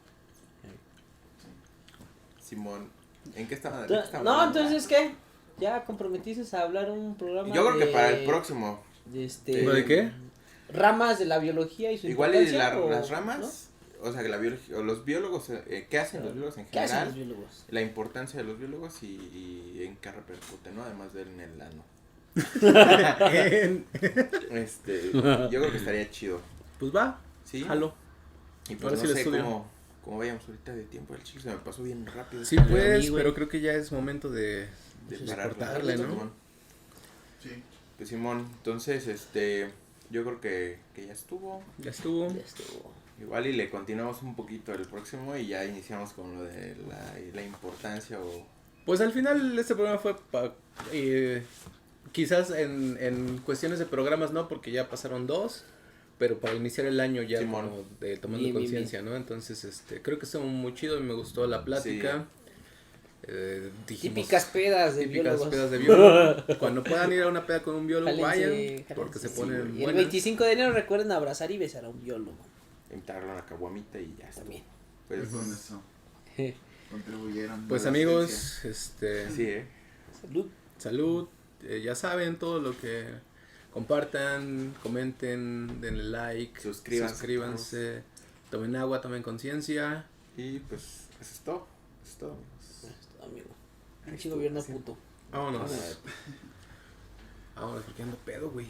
Simón, ¿en qué estaba? No, entonces, ¿qué? Ya comprometiste a hablar un programa. Yo creo que para el próximo. ¿De qué? ramas de la biología y su Igual y importancia, o, las ramas, o sea, que la biología, o los biólogos, ¿qué hacen los biólogos en ¿Qué hacen general? los biólogos? La importancia de los biólogos y en qué repercute, ¿no? Además de en el ano. Yo creo que estaría chido. Pues va, Sí. jalo. Y Ahora pues sí no lo sé estudio. cómo vayamos ahorita de tiempo. El chile se me pasó bien rápido. Sí, A pues, mí, güey. pero creo que ya es momento de parar, cortarle, ¿no? Simón. Sí. Pues Simón, entonces, yo creo que ya estuvo. Ya estuvo. Ya estuvo. Igual y le continuamos un poquito el próximo y ya iniciamos con lo de la importancia o... Pues al final este programa fue quizás en cuestiones de programas no, porque ya pasaron 2, pero para iniciar el año ya Simón. como de tomando Bien, bien, conciencia, ¿no? Entonces, creo que estuvo muy chido y me gustó la plática. Dijimos, Típicas pedas de típicas biólogos. pedas de biólogo. Cuando puedan ir a una peda con un biólogo, Jálense, vayan, porque jálense, se ponen sí, y el buenas. 25 de enero recuerden abrazar y besar a un biólogo. invitarlo a una caguamita y ya está. También. Pues, Con eso contribuyeron. Pues a la amigos, ciencia. sí, Salud. salud, ya saben todo lo que compartan, comenten, denle like, suscríbanse, tomen agua, tomen conciencia. Y pues, eso es todo. Eso es todo, amigos. Amigo. Pinche gobierno puto. Vámonos. Ah, Vámonos porque ando pedo, güey.